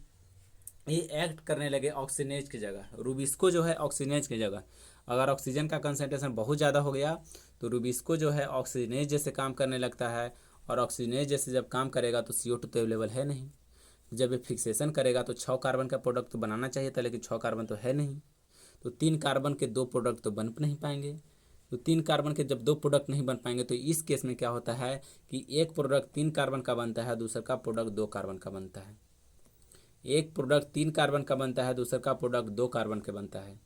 ये एक्ट करने लगे ऑक्सीजनेज की जगह, रूबिस्को जो है ऑक्सीजनेज की जगह, अगर ऑक्सीजन का कंसंट्रेशन बहुत ज़्यादा हो गया तो रूबिस्को जो है ऑक्सीजनेज जैसे काम करने लगता है, और ऑक्सीजनेज जैसे जब काम करेगा तो CO2 तो अवेलेबल है नहीं। जब ये फिक्सेशन करेगा तो 6 कार्बन का प्रोडक्ट तो बनाना चाहिए था, लेकिन 6 कार्बन तो है नहीं, तो 3 कार्बन के 2 प्रोडक्ट तो बन नहीं पाएंगे। तो 3 कार्बन के जब 2 प्रोडक्ट नहीं बन पाएंगे तो इस केस में क्या होता है कि एक प्रोडक्ट 3 कार्बन का बनता है, दूसरा का प्रोडक्ट 2 कार्बन का बनता है। एक प्रोडक्ट 3 कार्बन का बनता है, दूसरा का प्रोडक्ट 2 कार्बन का बनता है।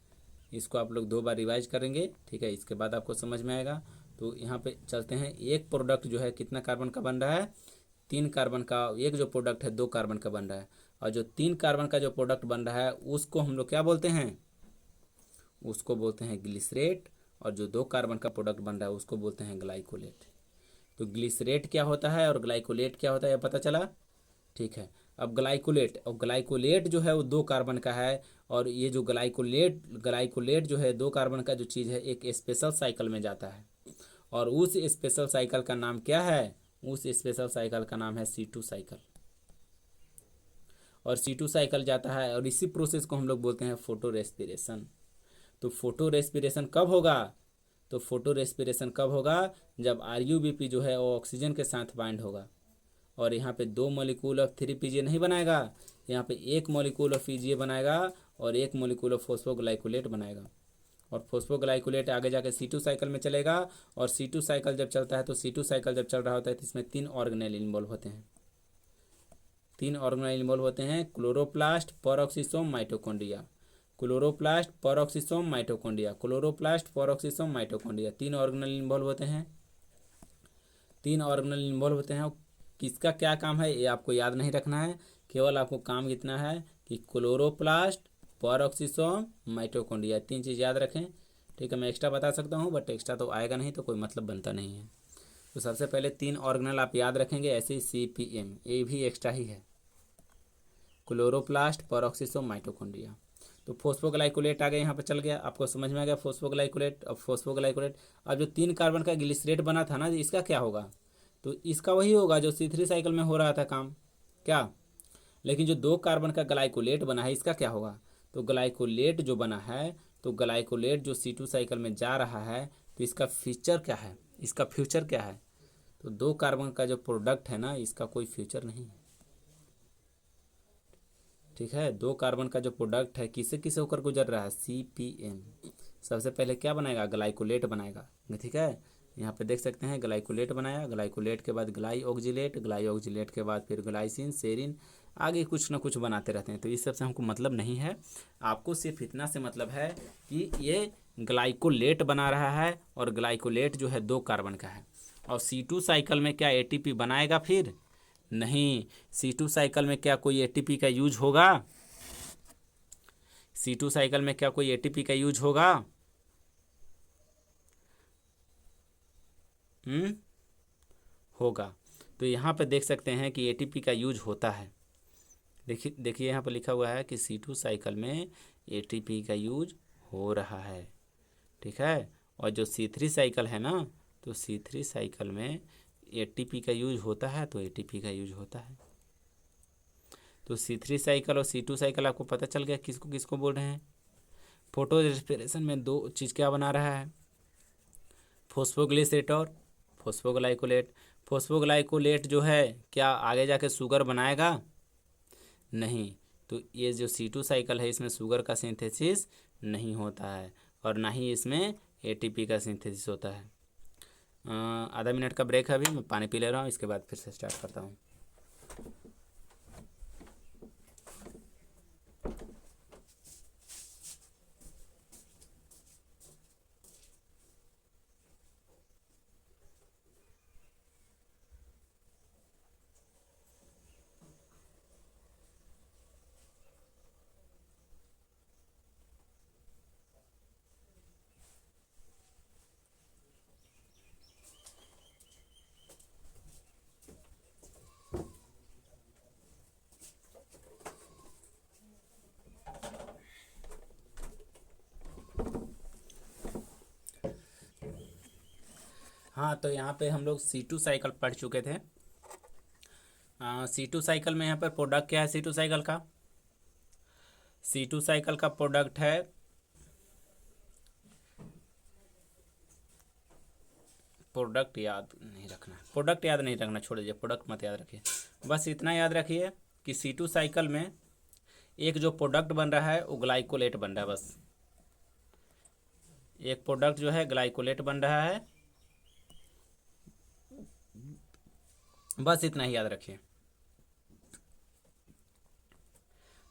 इसको आप लोग 2 बार रिवाइज करेंगे, ठीक है, इसके बाद आपको समझ में आएगा। तो यहाँ पे चलते हैं, एक प्रोडक्ट जो है कितना कार्बन का बन रहा है, 3 कार्बन का। एक जो प्रोडक्ट है 2 कार्बन का बन रहा है, और जो 3 कार्बन का जो प्रोडक्ट बन रहा है उसको हम लोग क्या बोलते हैं, उसको बोलते हैं ग्लिसरेट। और जो 2 कार्बन का प्रोडक्ट बन रहा है उसको बोलते हैं ग्लाइकोलेट। तो ग्लिसरेट क्या होता है और ग्लाइकोलेट क्या होता है ये पता चला। ठीक है, अब ग्लाइकोलेट जो है वो 2 कार्बन का है, और ये जो ग्लाइकोलेट जो है 2 कार्बन का जो चीज़ है एक स्पेशल साइकिल में जाता है, और उस स्पेशल साइकिल का नाम क्या है, उस स्पेशल साइकिल का नाम है C2 साइकिल। और C2 साइकिल जाता है, और इसी प्रोसेस को हम लोग बोलते हैं फोटो रेस्पिरेशन। तो फोटो रेस्पिरेशन कब होगा, तो फोटो रेस्पिरेशन कब होगा, जब RUBP जो है वो ऑक्सीजन के साथ बाइंड होगा, और यहाँ पे 2 मॉलिक्यूल ऑफ 3PGA नहीं बनाएगा, यहाँ पे 1 मॉलिक्यूल ऑफ PGA बनाएगा और 1 मॉलिक्यूल ऑफ फॉस्फोग्लाइकोलेट बनाएगा। और फॉस्फोग्लाइकोलेट आगे जाके C2 साइकिल में चलेगा, और C2 साइकिल जब चलता है तो C2 साइकिल जब चल रहा होता है तो इसमें 3 ऑर्गेनेल इन्वॉल्व होते हैं। 3 ऑर्गेनेल इन्वॉल्व होते हैं, chloroplast, peroxisome, mitochondria. Chloroplast, peroxisome, mitochondria, chloroplast, peroxisome, mitochondria, 3 organelle involve होते हैं। 3 ऑर्गेनेल इन्वॉल्व होते हैं। किसका क्या काम है ये आपको याद नहीं रखना है, केवल आपको काम इतना है कि क्लोरोप्लास्ट, पेरोक्सिसोम, माइटोकॉन्ड्रिया, 3 चीज़ याद रखें। ठीक है, मैं एक्स्ट्रा बता सकता हूँ बट एक्स्ट्रा तो आएगा नहीं तो कोई मतलब बनता नहीं है। तो सबसे पहले 3 ऑर्गेनल आप याद रखेंगे, ऐसे ही CPM, ये भी एक्स्ट्रा ही है, क्लोरोप्लास्ट, पेरोक्सिसोम, माइटोकॉन्ड्रिया। तो फॉस्फोग्लाइकोलेट आ गया, यहाँ पे चल गया, आपको समझ में आ गया फॉस्फोग्लाइकोलेट। अब फॉस्फोग्लाइकोलेट, अब जो 3 कार्बन का ग्लिसरेट बना था ना, इसका क्या होगा, तो इसका वही होगा जो C3 साइकिल में हो रहा था काम, क्या। लेकिन जो 2 कार्बन का ग्लाइकोलेट बना है इसका क्या होगा, तो ग्लाइकोलेट जो बना है, तो ग्लाइकोलेट जो C2 साइकिल में जा रहा है तो इसका फ्यूचर क्या है, इसका फ्यूचर क्या है, तो 2 कार्बन का जो प्रोडक्ट है ना इसका कोई फ्यूचर नहीं है। ठीक है, 2 कार्बन का जो प्रोडक्ट है किसे किसे होकर गुजर रहा है, CPM। सबसे पहले क्या बनाएगा, ग्लाइकोलेट बनाएगा। ठीक है, यहाँ पे देख सकते हैं ग्लाइकोलेट बनाया, ग्लाइकोलेट के बाद ग्लाइऑक्जिलेट के बाद फिर ग्लाइसिन, सेरिन, आगे कुछ ना कुछ बनाते रहते हैं। तो इस सब से हमको मतलब नहीं है, आपको सिर्फ इतना से मतलब है कि ये ग्लाइकोलेट बना रहा है, और ग्लाइकोलेट जो है 2 कार्बन का है। और C2 साइकिल में क्या ATP बनाएगा, फिर नहीं। C2 साइकिल में क्या कोई ATP का यूज होगा, C2 साइकिल में क्या कोई ATP का यूज होगा, होगा। तो यहाँ पे देख सकते हैं कि ATP का यूज होता है। देखिए यहाँ पर लिखा हुआ है कि C2 साइकिल में ATP का यूज हो रहा है। ठीक है, और जो C3 साइकिल है ना, तो C3 साइकिल में ATP का यूज होता है, तो ATP का यूज होता है। तो C3 साइकिल और C2 साइकिल आपको पता चल गया किसको किसको बोल रहे हैं। फोटो रेस्पिरेशन में 2 चीज़ क्या बना रहा है, फॉस्फोग्लिसरेट और फॉस्फोग्लाइकोलेट। फॉस्फोग्लाइकोलेट जो है क्या आगे जाके शुगर बनाएगा, नहीं, तो ये जो C2 साइकिल है इसमें शुगर का सिंथेसिस नहीं होता है और ना ही इसमें ATP का सिंथेसिस होता है। आधा मिनट का ब्रेक है, अभी मैं पानी पी ले रहा हूँ, इसके बाद फिर से स्टार्ट करता हूँ। हाँ, तो यहाँ पे हम लोग C2 साइकिल पढ़ चुके थे। C2 साइकिल में यहाँ पर प्रोडक्ट क्या है C2 साइकिल का? C2 साइकिल का प्रोडक्ट है प्रोडक्ट याद नहीं रखना, छोड़ दीजिए, प्रोडक्ट मत याद रखिए, बस इतना याद रखिए कि C2 साइकिल में एक जो प्रोडक्ट बन रहा है वो ग्लाइकोलेट बन रहा है। बस एक प्रोडक्ट जो है ग्लाइकोलेट बन रहा है, बस इतना ही याद रखिए।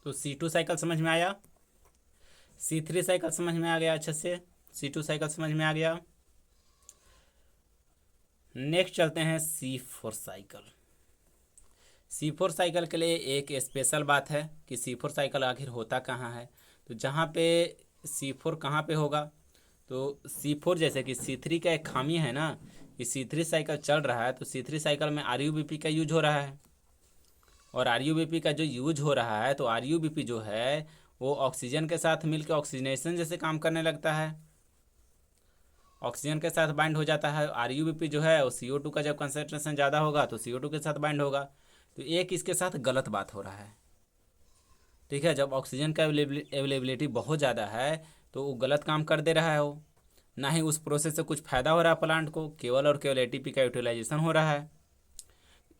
तो C2 साइकिल समझ में आया, C3 साइकिल समझ में आ गया अच्छे से, C2 साइकिल समझ में आ गया। नेक्स्ट चलते हैं C4 साइकिल। C4 साइकिल के लिए एक स्पेशल बात है कि C4 साइकिल आखिर होता कहाँ है। तो जहाँ पे C4 कहाँ पे होगा, तो C4 जैसे कि C3 का एक खामी है ना कि C3 साइकिल चल रहा है तो C3 साइकिल में RUBP का यूज हो रहा है, और RUBP का जो यूज हो रहा है तो RUBP जो है वो ऑक्सीजन के साथ मिलकर ऑक्सीजनेशन जैसे काम करने लगता है, ऑक्सीजन के साथ बाइंड हो जाता है। RUBP जो है वो CO2 का जब कंसंट्रेशन ज़्यादा होगा तो CO2 के साथ बाइंड होगा। तो एक इसके साथ गलत बात हो रहा है, ठीक है। जब ऑक्सीजन का अवेलेबिलिटी बहुत ज़्यादा है तो वो गलत काम कर दे रहा है, वो ना ही उस प्रोसेस से कुछ फ़ायदा हो रहा है प्लांट को, केवल और केवल ATP का यूटिलाइजेशन हो रहा है।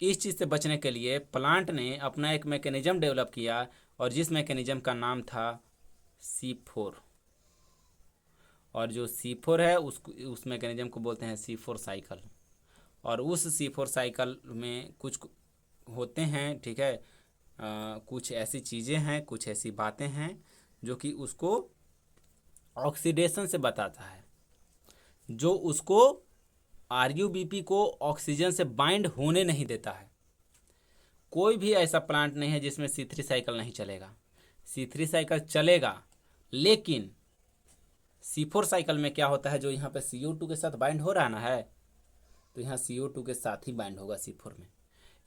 इस चीज़ से बचने के लिए प्लांट ने अपना एक मैकेनिज्म डेवलप किया, और जिस मैकेनिज्म का नाम था C4, और जो C4 है उस मैकेनिज्म को बोलते हैं C4 साइकिल। और उस C4 साइकिल में कुछ होते हैं, ठीक है, कुछ ऐसी चीज़ें हैं, कुछ ऐसी बातें हैं जो कि उसको ऑक्सीडेशन से बताता है, जो उसको RUBP को ऑक्सीजन से बाइंड होने नहीं देता है। कोई भी ऐसा प्लांट नहीं है जिसमें C3 साइकिल नहीं चलेगा, C3 साइकिल चलेगा, लेकिन C4 साइकिल में क्या होता है, जो यहाँ पे CO2 के साथ बाइंड हो रहा ना है, तो यहाँ CO2 के साथ ही बाइंड होगा C4 में,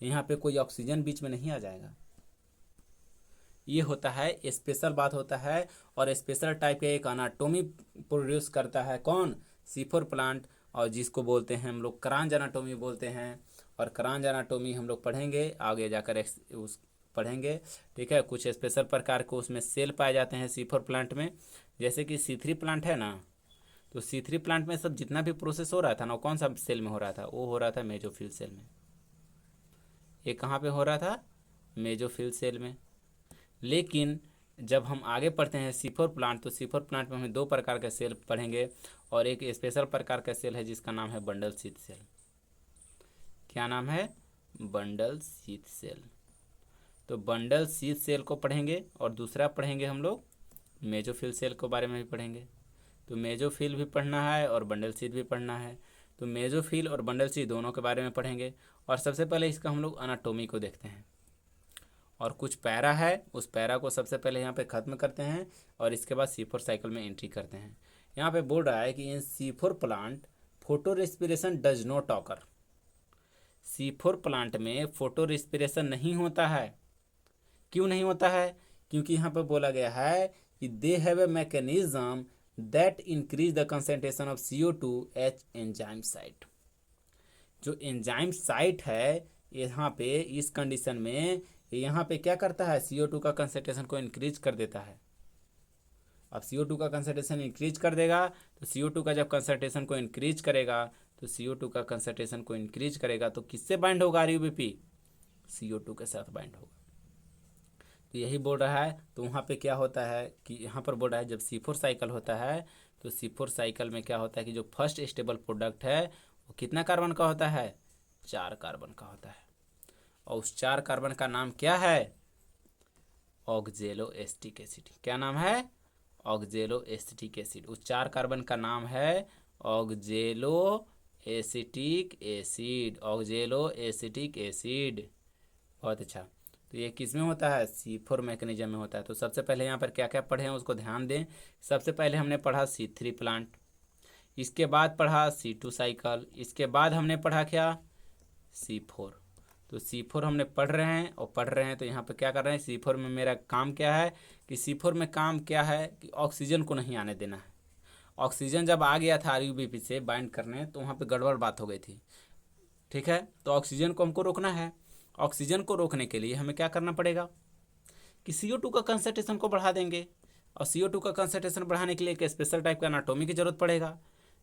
यहाँ पे कोई ऑक्सीजन बीच में नहीं आ जाएगा। ये होता है स्पेशल बात होता है, और स्पेशल टाइप का एक अनाटोमी प्रोड्यूस करता है कौन? C4 प्लांट, और जिसको बोलते हैं हम लोग क्रांज अनाटोमी बोलते हैं। और क्रांज अनाटोमी हम लोग पढ़ेंगे आगे जाकर, उस पढ़ेंगे, ठीक है। कुछ स्पेशल प्रकार को उसमें सेल पाए जाते हैं C4 प्लांट में, जैसे कि C3 प्लांट है ना, तो C3 प्लांट में सब जितना भी प्रोसेस हो रहा था ना, वो कौन सा सेल में हो रहा था? वो हो रहा था मेजोफिल सेल में। ये कहाँ पे हो रहा था? मेजोफिल सेल में। लेकिन जब हम आगे पढ़ते हैं C4 प्लांट, तो C4 प्लांट में हमें दो प्रकार के सेल पढ़ेंगे, और एक स्पेशल प्रकार का सेल है जिसका नाम है बंडल शीथ सेल। क्या नाम है? Bundle sheath cell. तो बंडल शीथ सेल को पढ़ेंगे, और दूसरा पढ़ेंगे हम लोग मेजोफिल सेल के बारे में भी पढ़ेंगे। तो मेजोफिल भी पढ़ना है और बंडल शीथ भी पढ़ना है, तो मेजोफिल और बंडल शीथ दोनों के बारे में पढ़ेंगे। और सबसे पहले इसका हम लोग अनाटोमी को देखते हैं, और कुछ पैरा है, उस पैरा को सबसे पहले यहाँ पे ख़त्म करते हैं, और इसके बाद C4 साइकिल में एंट्री करते हैं। यहाँ पे बोल रहा है कि इन C4 plant photo respiration does not occur. C4 plant में फोटो रेस्पिरेशन नहीं होता है। क्यों नहीं होता है? क्योंकि यहाँ पे बोला गया है कि they have a mechanism that increase the concentration of CO2 H enzyme site. जो एंजाइम साइट है यहाँ पे, इस कंडीशन में यहाँ पे क्या करता है? CO2 का कंसंट्रेशन को इंक्रीज कर देता है। अब CO2 का कंसंट्रेशन इंक्रीज कर देगा, तो CO2 का जब कंसंट्रेशन को इंक्रीज करेगा, तो CO2 का कंसंट्रेशन को इंक्रीज करेगा तो किससे बाइंड होगा? RUBP CO2 के साथ बाइंड होगा। तो यही बोल रहा है। तो वहाँ पे क्या होता है कि यहाँ पर बोल रहा है जब C4 साइकिल होता है तो C4 साइकिल में क्या होता है कि जो फर्स्ट स्टेबल प्रोडक्ट है वो कितना कार्बन का होता है, 4 कार्बन का होता है। और उस 4 कार्बन का नाम क्या है, ऑक्जेलो एसिटिक एसिड। क्या नाम है, ऑक्जेलो एसिटिक एसिड। उस 4 कार्बन का नाम है ऑक्जेलो एसिटिक एसिड, ऑक्जेलो एसिटिक एसिड। बहुत अच्छा। तो ये किस में होता है, C4 मैकेनिज्म में होता है। तो सबसे पहले यहाँ पर क्या क्या पढ़े हैं उसको ध्यान दें। सबसे पहले हमने पढ़ा C3 प्लांट, इसके बाद पढ़ा C2 साइकिल, इसके बाद हमने पढ़ा क्या, C4। तो C4 हमने पढ़ रहे हैं और पढ़ रहे हैं। तो यहाँ पर क्या कर रहे हैं, C4 में मेरा काम क्या है कि C4 में काम क्या है कि ऑक्सीजन को नहीं आने देना है। ऑक्सीजन जब आ गया था RUBP से बाइंड करने तो वहाँ पे गड़बड़ बात हो गई थी। ठीक है, तो ऑक्सीजन को हमको रोकना है। ऑक्सीजन को रोकने के लिए हमें क्या करना पड़ेगा कि CO2 का कंसंट्रेशन को बढ़ा देंगे। और CO2 का कंसंट्रेशन बढ़ाने के लिए एक स्पेशल टाइप का एनाटोमी की जरूरत पड़ेगा,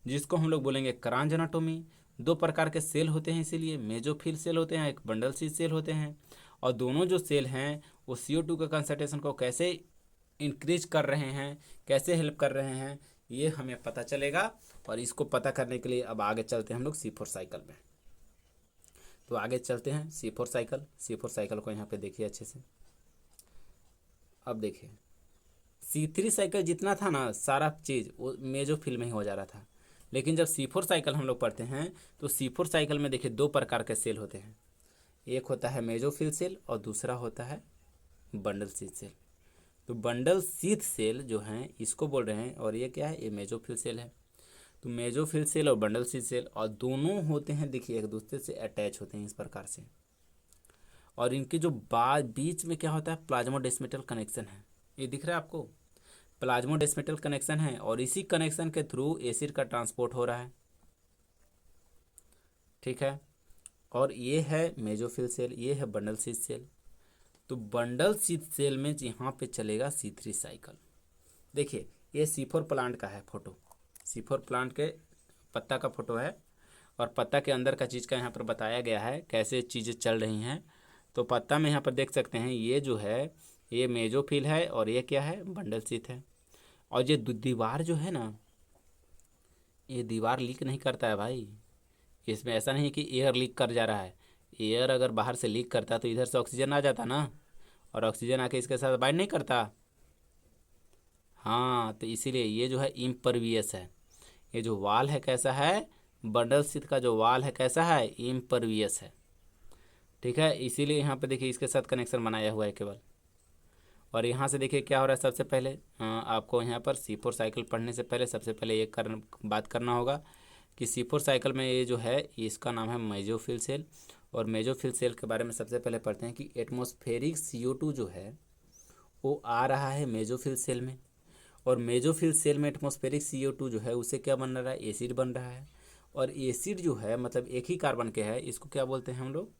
जिसको हम लोग बोलेंगे क्रांज एनाटोमी। 2 प्रकार के सेल होते हैं, इसीलिए मेजोफिल सेल होते हैं, एक बंडल सी सेल होते हैं। और दोनों जो सेल हैं वो CO2 का कंसंट्रेशन को कैसे इंक्रीज कर रहे हैं, कैसे हेल्प कर रहे हैं, ये हमें पता चलेगा। और इसको पता करने के लिए अब आगे चलते हैं हम लोग C4 साइकिल में। तो आगे चलते हैं C4 साइकिल। C4 साइकिल को यहाँ पे देखिए अच्छे से। अब देखिए C3 साइकिल जितना था ना सारा चीज़ वो मेजोफिल में ही हो जा रहा था। लेकिन जब C4 साइकिल हम लोग पढ़ते हैं तो C4 साइकिल में देखिए 2 प्रकार के सेल होते हैं। एक होता है मेजोफिल सेल और दूसरा होता है बंडल शीथ सेल। तो बंडल शीथ सेल जो हैं इसको बोल रहे हैं, और ये क्या है, ये मेजोफिल सेल है। तो मेजोफिल सेल और बंडल शीथ सेल और दोनों होते हैं देखिए एक दूसरे से अटैच होते हैं इस प्रकार से। और इनके जो बीच में क्या होता है, प्लाज्मोडेस्मेटल कनेक्शन है। ये दिख रहा है आपको, प्लाज्मोडेस्मेटल कनेक्शन है। और इसी कनेक्शन के थ्रू एसिड का ट्रांसपोर्ट हो रहा है। ठीक है, और ये है मेजोफिल सेल, ये है बंडल शीथ सेल। तो बंडल शीथ सेल में यहाँ पे चलेगा C3 साइकिल। देखिए ये C4 प्लांट का है फोटो, C4 प्लांट के पत्ता का फोटो है। और पत्ता के अंदर का चीज़ का यहाँ पर बताया गया है कैसे चीज़ें चल रही हैं। तो पत्ता में यहाँ पर देख सकते हैं ये जो है ये मेजोफिल है और ये क्या है, बंडल शीथ है। और ये दीवार जो है ना, ये दीवार लीक नहीं करता है भाई। इसमें ऐसा नहीं कि एयर लीक कर जा रहा है। एयर अगर बाहर से लीक करता तो इधर से ऑक्सीजन आ जाता ना, और ऑक्सीजन आके इसके साथ बाइंड नहीं करता। हाँ, तो इसीलिए ये जो है इम्परवियस है। ये जो वाल है कैसा है, बंडल शीथ का जो वाल है कैसा है, इम्परवियस है। ठीक है, इसीलिए यहाँ पे देखिए इसके साथ कनेक्शन बनाया हुआ है केवल। और यहाँ से देखिए क्या हो रहा है, सबसे पहले आपको यहाँ पर C4 साइकिल पढ़ने से पहले सबसे पहले एक बात करना होगा कि C4 साइकिल में ये जो है इसका नाम है मेजोफिल सेल। और मेजोफिल सेल के बारे में सबसे पहले पढ़ते हैं कि एटमॉस्फेरिक CO2 जो है वो आ रहा है मेजोफिल सेल में। और मेजोफिल सेल में एटमॉस्फेरिक CO2 जो है उससे क्या बन रहा है, एसिड बन रहा है। और एसिड जो है मतलब एक ही कार्बन के है, इसको क्या बोलते हैं हम लोग,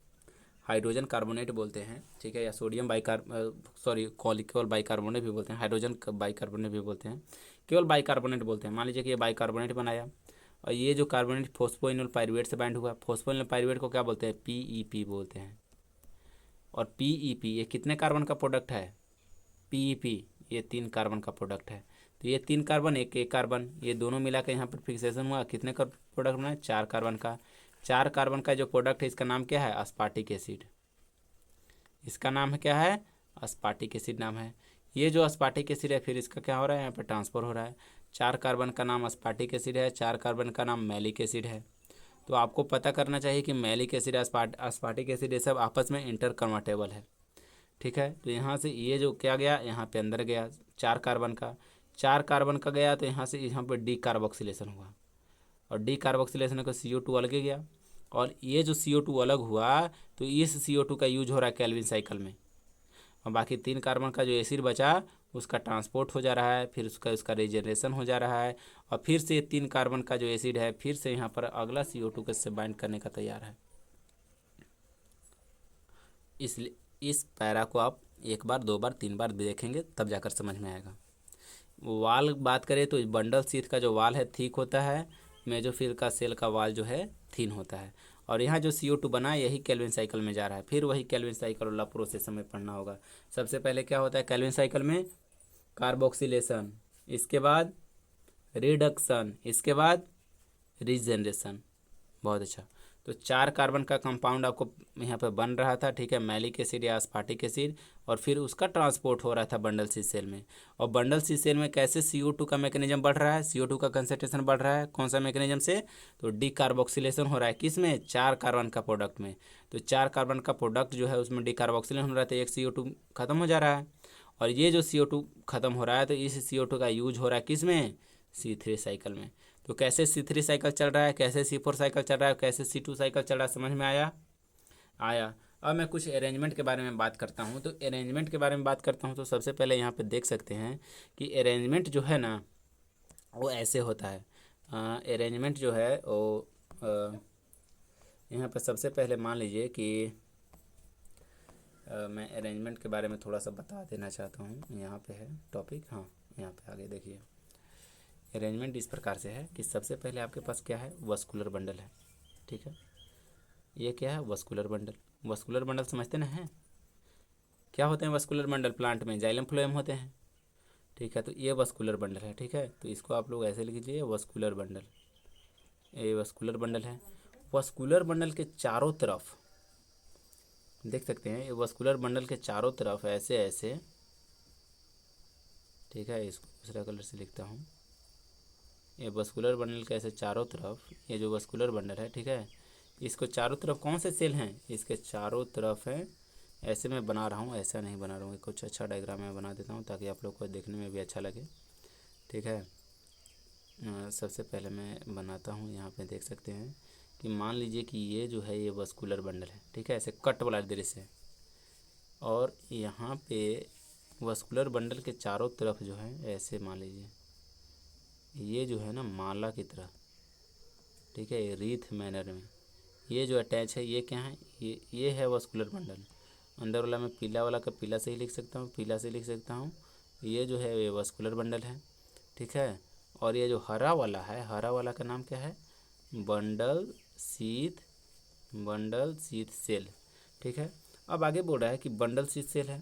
हाइड्रोजन कार्बोनेट बोलते हैं। ठीक है, या सोडियम केवल बाइकार्बोनेट भी बोलते हैं, हाइड्रोजन बाइकार्बोनेट भी बोलते हैं, केवल बाइकार्बोनेट बोलते हैं। मान लीजिए कि ये बाइकार्बोनेट बनाया और ये जो कार्बोनेट फॉस्फोइनोल पाइरुवेट से बाइंड हुआ। फॉस्फोइनोल पाइरुवेट को क्या बोलते हैं, PEP बोलते हैं। और PEP ये कितने कार्बन का प्रोडक्ट है, PEP ये 3 कार्बन का प्रोडक्ट है। तो ये 3 कार्बन एक कार्बन, ये दोनों मिला के यहाँ पर फिक्सेशन हुआ, कितने का प्रोडक्ट बना है, 4 कार्बन का। 4 कार्बन का जो प्रोडक्ट है इसका नाम क्या है, अस्पार्टिक एसिड। इसका नाम है क्या है, अस्पार्टिक एसिड नाम है। ये जो अस्पार्टिक एसिड है फिर इसका क्या हो रहा है, यहाँ पर ट्रांसफर हो रहा है। 4 कार्बन का नाम अस्पार्टिक एसिड है, 4 कार्बन का नाम मैलिक एसिड है। तो आपको पता करना चाहिए कि मैलिक एसिड अस्पार्टिक एसिड ये सब आपस में इंटर कन्वर्टेबल है। ठीक है, तो यहाँ से ये जो क्या गया यहाँ पे अंदर गया 4 कार्बन का, 4 कार्बन का गया तो यहाँ से यहाँ पे डी कार्बोक्सिलेशन हुआ। और डी कार्बोक्सिलेशन का CO2 अलग गया। और ये जो CO2 अलग हुआ तो इस CO2 का यूज हो रहा है कैल्विन साइकिल में। और बाकी 3 कार्बन का जो एसिड बचा उसका ट्रांसपोर्ट हो जा रहा है, फिर उसका रिजनरेशन हो जा रहा है। और फिर से 3 कार्बन का जो एसिड है फिर से यहाँ पर अगला CO2 के से बाइंड करने का तैयार है। इसलिए इस पैरा को आप 1 बार 2 बार 3 बार देखेंगे तब जाकर समझ में आएगा। वाल बात करें तो बंडल शीथ का जो वाल है थिक होता है, मेजोफिल का सेल का वाल जो है थिन होता है। और यहाँ जो CO2 बना है यही केल्विन साइकिल में जा रहा है, फिर वही केल्विन साइकिल वाला प्रोसेस हमें पढ़ना होगा। सबसे पहले क्या होता है केल्विन साइकिल में? कार्बोक्सिलेशन, इसके बाद रिडक्शन, इसके बाद रीजनरेशन। बहुत अच्छा। तो 4 कार्बन का कंपाउंड आपको यहाँ पे बन रहा था, ठीक है, मैलिक एसिड या अस्पार्टिक एसिड, और फिर उसका ट्रांसपोर्ट हो रहा था बंडल सी सेल में। और बंडल सी सेल में कैसे CO2 का मैकेनिज्म बढ़ रहा है, CO2 का कंसंट्रेशन बढ़ रहा है, कौन सा मैकेनिज्म से? तो डिकार्बोक्सिलेशन हो रहा है, किस में? 4 कार्बन का प्रोडक्ट में। तो 4 कार्बन का प्रोडक्ट जो है उसमें डिकार्बोक्सिलेशन हो रहा है, तो एक CO2 खत्म हो जा रहा है। और ये जो CO2 खत्म हो रहा है तो इस CO2 का यूज हो रहा है किस में? C3 साइकिल में। तो कैसे C3 साइकिल चल रहा है, कैसे C4 साइकिल चल रहा है, कैसे C2 साइकिल चल रहा है, समझ में आया? आया। अब मैं कुछ अरेंजमेंट के बारे में बात करता हूँ। तो अरेंजमेंट के बारे में बात करता हूँ तो सबसे पहले यहाँ पे देख सकते हैं कि अरेंजमेंट जो है ना वो ऐसे होता है। अरेंजमेंट जो है वो यहाँ पे सबसे पहले मान लीजिए कि मैं अरेंजमेंट के बारे में थोड़ा सा बता देना चाहता हूँ। यहाँ पे है टॉपिक, हाँ यहाँ पे आगे देखिए। अरेंजमेंट इस प्रकार से है कि सबसे पहले आपके पास क्या है? वस्कुलर बंडल है, ठीक है। ये क्या है? Vascular bundle. वस्कुलर बंडल समझते ना हैं? क्या होते हैं वस्कुलर बंडल? प्लांट में जाइलम फ्लोएम होते हैं, ठीक है। तो ये वस्कुलर बंडल है, ठीक है। तो इसको आप लोग ऐसे लिख लीजिए, वस्कुलर बंडल। ये वस्कुलर बंडल है। वस्कुलर बंडल के चारों तरफ देख सकते हैं, ये वस्कुलर बंडल के चारों तरफ ऐसे ऐसे, ठीक है। इसको दूसरा कलर से लिखता हूँ। ये वस्कुलर बंडल के ऐसे चारों तरफ, ये जो वस्कुलर बंडल है, ठीक है, इसको चारों तरफ कौन से सेल हैं? इसके चारों तरफ हैं। ऐसे मैं बना रहा हूँ, ऐसा नहीं बना रहा हूँ, कुछ अच्छा डायग्राम मैं बना देता हूँ ताकि आप लोग को देखने में भी अच्छा लगे, ठीक है। सबसे पहले मैं बनाता हूँ, यहाँ पे देख सकते हैं कि मान लीजिए कि ये जो है ये वस्कुलर बंडल है, ठीक है, ऐसे कट वाला दृश्य है। और यहाँ पे वस्कुलर बंडल के चारों तरफ जो है ऐसे मान लीजिए ये जो है ना माला की तरह, ठीक है, रीथ मैनर में ये जो अटैच है, ये क्या है? ये है वस्कुलर बंडल। अंदर वाला मैं पीला वाला का पीला से ही लिख सकता हूँ, पीला से लिख सकता हूँ। ये जो है ये वस्कुलर बंडल है, ठीक है। और ये जो हरा वाला है, हरा वाला का नाम क्या है? Bundle sheath, bundle sheath cell, ठीक है। अब आगे बोल रहा है कि बंडल शीथ सेल है।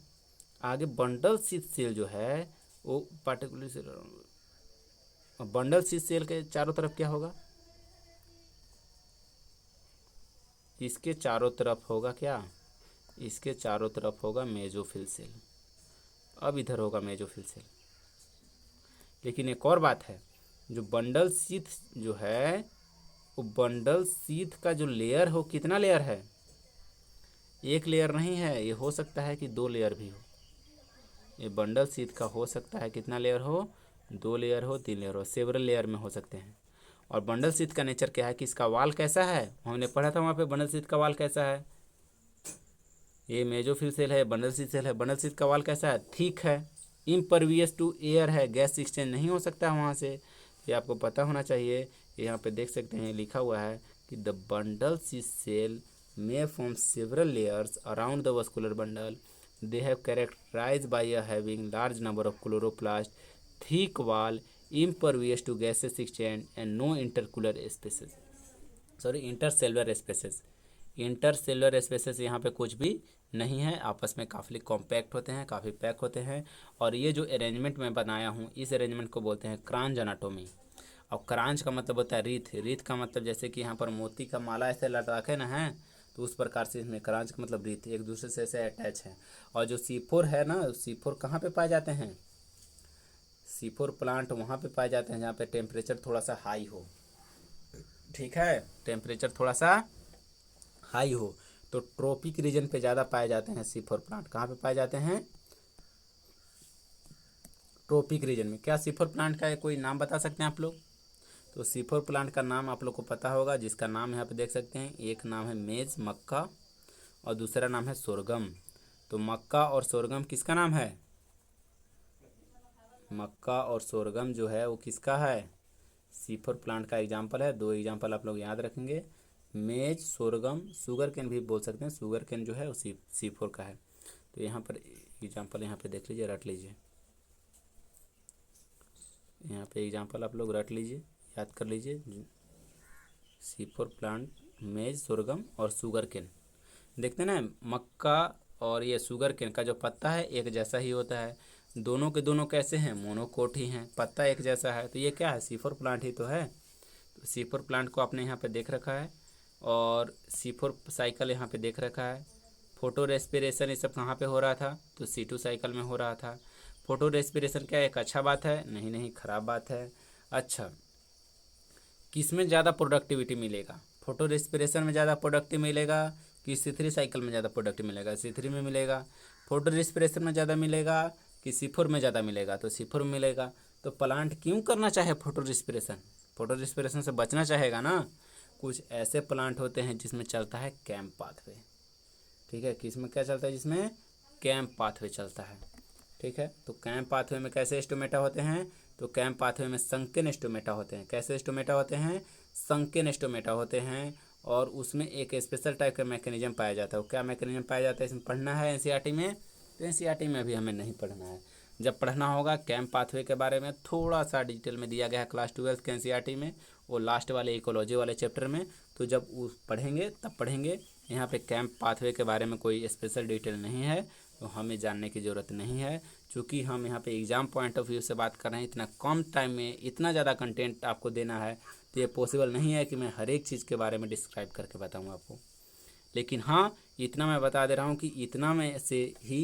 आगे बंडल शीथ सेल जो है वो पार्टिकुलर बंडल शीथ सेल के चारों तरफ क्या होगा? इसके चारों तरफ होगा क्या? इसके चारों तरफ होगा मेजोफिल सेल। अब इधर होगा मेजोफिल सेल। लेकिन एक और बात है, जो बंडल शीथ जो है वो बंडल शीथ का जो लेयर हो, कितना लेयर है? एक लेयर नहीं है, ये हो सकता है कि 2 लेयर भी हो। ये बंडल शीथ का हो सकता है कितना लेयर हो? 2 लेयर हो, 3 लेयर हो, सेवरल लेयर में हो सकते हैं। और बंडल शीथ का नेचर क्या है कि इसका वाल कैसा है? हमने पढ़ा था वहाँ पे बंडल शीथ का वाल कैसा है। ये मेजोफिल सेल है, बंडल शीथ सेल है। बंडल शीथ का वाल कैसा है? थिक है, इम्परवियस टू एयर है, गैस एक्सचेंज नहीं हो सकता है वहाँ से, ये आपको पता होना चाहिए। यहाँ पे देख सकते हैं लिखा हुआ है कि the bundle sheath cell may form several layers around the vascular bundle. They have characterized by having large number of chloroplast, thick wall, impervious to gaseous exchange, and no intercellular spaces. Intercellular spaces. Intercellular spaces यहाँ पे कुछ भी नहीं है, आपस में काफ़ी compact होते हैं, काफ़ी पैक होते हैं। और ये जो अरेंजमेंट मैं बनाया हूँ इस अरेंजमेंट को बोलते हैं क्रांज एनाटोमी। और क्रांच का मतलब होता है रीथ, रीथ का मतलब जैसे कि यहाँ पर मोती का माला ऐसे लटके ना है, तो उस प्रकार से इसमें क्रांच का मतलब रीथ, एक दूसरे से ऐसे अटैच है। और जो C4 है ना, C4 कहाँ पे पाए जाते हैं? C4 प्लांट वहाँ पे पाए जाते हैं जहाँ पे टेम्परेचर थोड़ा सा हाई हो, ठीक है, टेम्परेचर थोड़ा सा हाई हो। तो ट्रॉपिक रीजन पे ज़्यादा पाए जाते हैं C4 प्लांट। कहाँ पे पाए जाते हैं? ट्रॉपिक रीजन में। क्या C4 प्लांट का कोई नाम बता सकते हैं आप लोग? तो C4 प्लांट का नाम आप लोग को पता होगा, जिसका नाम यहाँ पे देख सकते हैं। एक नाम है मेज, मक्का, और दूसरा नाम है सोरगम। तो मक्का और सोरगम किसका नाम है? मक्का और सोरगम जो है वो किसका है? C4 प्लांट का एग्जाम्पल है। 2 एग्जाम्पल आप लोग याद रखेंगे, मेज, सोरगम। शुगर कैन भी बोल सकते हैं, शुगर कैन जो है वो C4 का है। तो यहाँ पर एग्जाम्पल यहाँ पे देख लीजिए, रट लीजिए। यहाँ पे एग्जाम्पल आप लोग रट लीजिए, याद कर लीजिए। C4 प्लांट मेज, sorghum और शुगर केन। देखते हैं ना, मक्का और ये शुगर केन का जो पत्ता है एक जैसा ही होता है। दोनों के दोनों कैसे हैं, मोनोकोट ही हैं, पत्ता एक जैसा है, तो ये क्या है, C4 प्लांट ही तो है। तो C4 प्लांट को आपने यहाँ पे देख रखा है और C4 साइकिल यहाँ पे देख रखा है। फोटो रेस्पिरेशन ये सब कहाँ पे हो रहा था, तो C2 साइकिल में हो रहा था। फोटो रेस्पिरेशन क्या एक अच्छा बात है, नहीं नहीं खराब बात है। अच्छा, किस में ज़्यादा प्रोडक्टिविटी मिलेगा, फोटो रेस्पिरेशन में ज़्यादा प्रोडक्टिव मिलेगा कि C3 साइकिल में ज़्यादा प्रोडक्टिव मिलेगा, C3 में मिलेगा। फोटो रेस्पिरेशन में ज़्यादा मिलेगा कि C4 में ज़्यादा मिलेगा, तो C4 में मिलेगा। तो प्लांट क्यों करना चाहे फोटो रेस्पिरेशन, फोटो रेस्पिरेशन से बचना चाहेगा ना। कुछ ऐसे प्लांट होते हैं जिसमें चलता है कैम्प पाथवे, ठीक है, किसमें क्या चलता है, जिसमें कैम्प पाथवे चलता है, ठीक है। तो कैम्प पाथवे में कैसे स्टोमेटा होते हैं, तो कैम्प पाथवे में संकेन स्टोमेटा होते हैं। कैसे स्टोमेटा होते हैं, संकेन स्टोमेटा होते हैं। और उसमें एक स्पेशल टाइप का मैकेनिज्म पाया जाता है। वो क्या मैकेनिज्म पाया जाता है, इसमें पढ़ना है एनसीईआरटी में, तो एनसीईआरटी में अभी हमें नहीं पढ़ना है। जब पढ़ना होगा कैम्प पाथवे के बारे में थोड़ा सा डिटेल में दिया गया है क्लास 12 के एनसीईआरटी में, वो लास्ट वाले इकोलॉजी वाले चैप्टर में। तो जब उस पढ़ेंगे तब पढ़ेंगे। यहाँ पे कैम्प पाथवे के बारे में कोई स्पेशल डिटेल नहीं है, तो हमें जानने की ज़रूरत नहीं है। चूँकि हम यहाँ पे एग्ज़ाम पॉइंट ऑफ व्यू से बात कर रहे हैं, इतना कम टाइम में इतना ज़्यादा कंटेंट आपको देना है, तो ये पॉसिबल नहीं है कि मैं हर एक चीज़ के बारे में डिस्क्राइब करके बताऊँ आपको। लेकिन हाँ, इतना मैं बता दे रहा हूँ कि इतना में से ही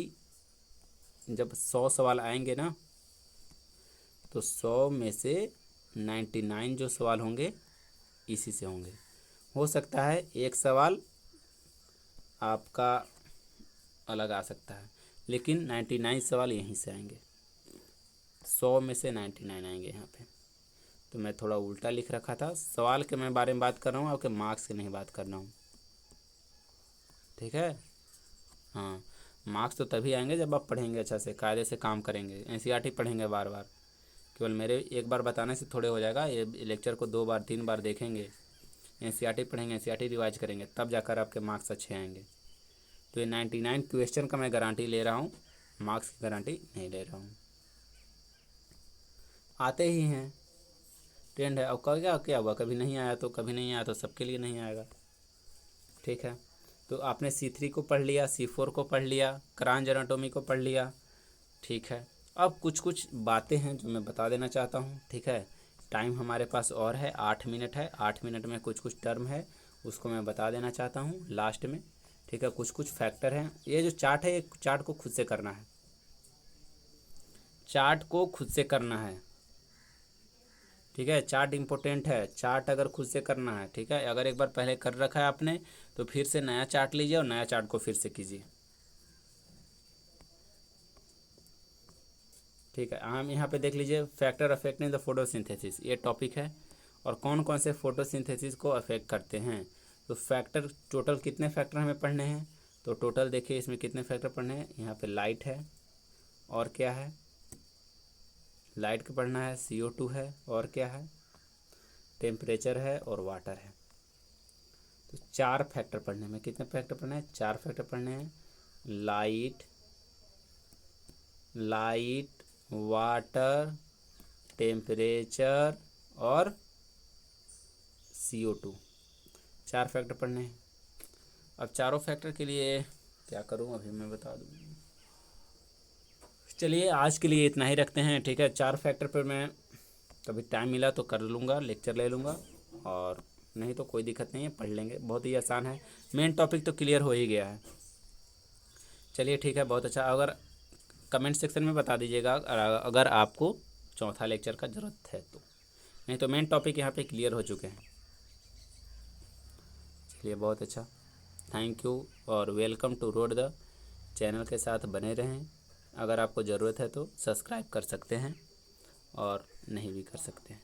जब 100 सवाल आएंगे ना, तो 100 में से 99 जो सवाल होंगे इसी से होंगे। हो सकता है एक सवाल आपका अलग आ सकता है, लेकिन 99 सवाल यहीं से आएंगे, 100 में से 99 आएंगे यहाँ पे। तो मैं थोड़ा उल्टा लिख रखा था, सवाल के मैं बारे में बात कर रहा हूँ, आपके मार्क्स की नहीं बात कर रहा हूँ, ठीक है। हाँ, मार्क्स तो तभी आएंगे जब आप पढ़ेंगे अच्छा से, कायदे से काम करेंगे, एनसीईआरटी पढ़ेंगे बार बार। केवल मेरे एक बार बताने से थोड़े हो जाएगा, ये लेक्चर को 2 बार 3 बार देखेंगे, एनसीईआरटी पढ़ेंगे, एनसीईआरटी रिवाइज करेंगे, तब जाकर आपके मार्क्स अच्छे आएंगे। तो ये 99 क्वेश्चन का मैं गारंटी ले रहा हूँ, मार्क्स की गारंटी नहीं ले रहा हूँ। आते ही हैं, ट्रेंड है। अब क्या क्या हुआ, कभी नहीं आया तो कभी नहीं आया, तो सबके लिए नहीं आएगा, ठीक है। तो आपने C3 को पढ़ लिया, C4 को पढ़ लिया, क्रांज एनाटोमी को पढ़ लिया, ठीक है। अब कुछ कुछ बातें हैं जो मैं बता देना चाहता हूँ, ठीक है। टाइम हमारे पास और है, 8 मिनट है, 8 मिनट में कुछ कुछ टर्म है उसको मैं बता देना चाहता हूँ लास्ट में, ठीक है। कुछ कुछ फैक्टर हैं। ये जो चार्ट है, ये चार्ट को खुद से करना है, चार्ट को खुद से करना है, ठीक है। चार्ट इम्पोर्टेंट है, चार्ट अगर खुद से करना है, ठीक है। अगर एक बार पहले कर रखा है आपने, तो फिर से नया चार्ट लीजिए और नया चार्ट को फिर से कीजिए, ठीक है। हम यहाँ पे देख लीजिए, फैक्टर अफेक्टिंग द फोटोसिंथेसिस, ये टॉपिक है। और कौन कौन से फोटोसिंथेसिस को अफेक्ट करते हैं, तो फैक्टर टोटल कितने फैक्टर हमें पढ़ने हैं, तो टोटल देखिए इसमें कितने फैक्टर पढ़ने हैं। यहाँ पे लाइट है, और क्या है, लाइट का पढ़ना है, CO2 है, और क्या है, टेम्परेचर है, और वाटर है। तो 4 फैक्टर पढ़ने में, कितने फैक्टर पढ़ने हैं, 4 फैक्टर पढ़ने हैं। लाइट, वाटर, टेम्परेचर और CO2, 4 फैक्टर पढ़ने हैं। अब चारों फैक्टर के लिए क्या करूं, अभी मैं बता दूं। चलिए आज के लिए इतना ही रखते हैं, ठीक है। 4 फैक्टर पर मैं कभी टाइम मिला तो कर लूँगा, लेक्चर ले लूँगा, और नहीं तो कोई दिक्कत नहीं है, पढ़ लेंगे, बहुत ही आसान है। मेन टॉपिक तो क्लियर हो ही गया है। चलिए ठीक है, बहुत अच्छा। अगर कमेंट सेक्शन में बता दीजिएगा अगर आपको चौथा लेक्चर का ज़रूरत है तो, नहीं तो मेन टॉपिक यहाँ पे क्लियर हो चुके हैं। चलिए बहुत अच्छा, थैंक यू और welcome to road the channel के साथ बने रहें। अगर आपको ज़रूरत है तो सब्सक्राइब कर सकते हैं और नहीं भी कर सकते हैं।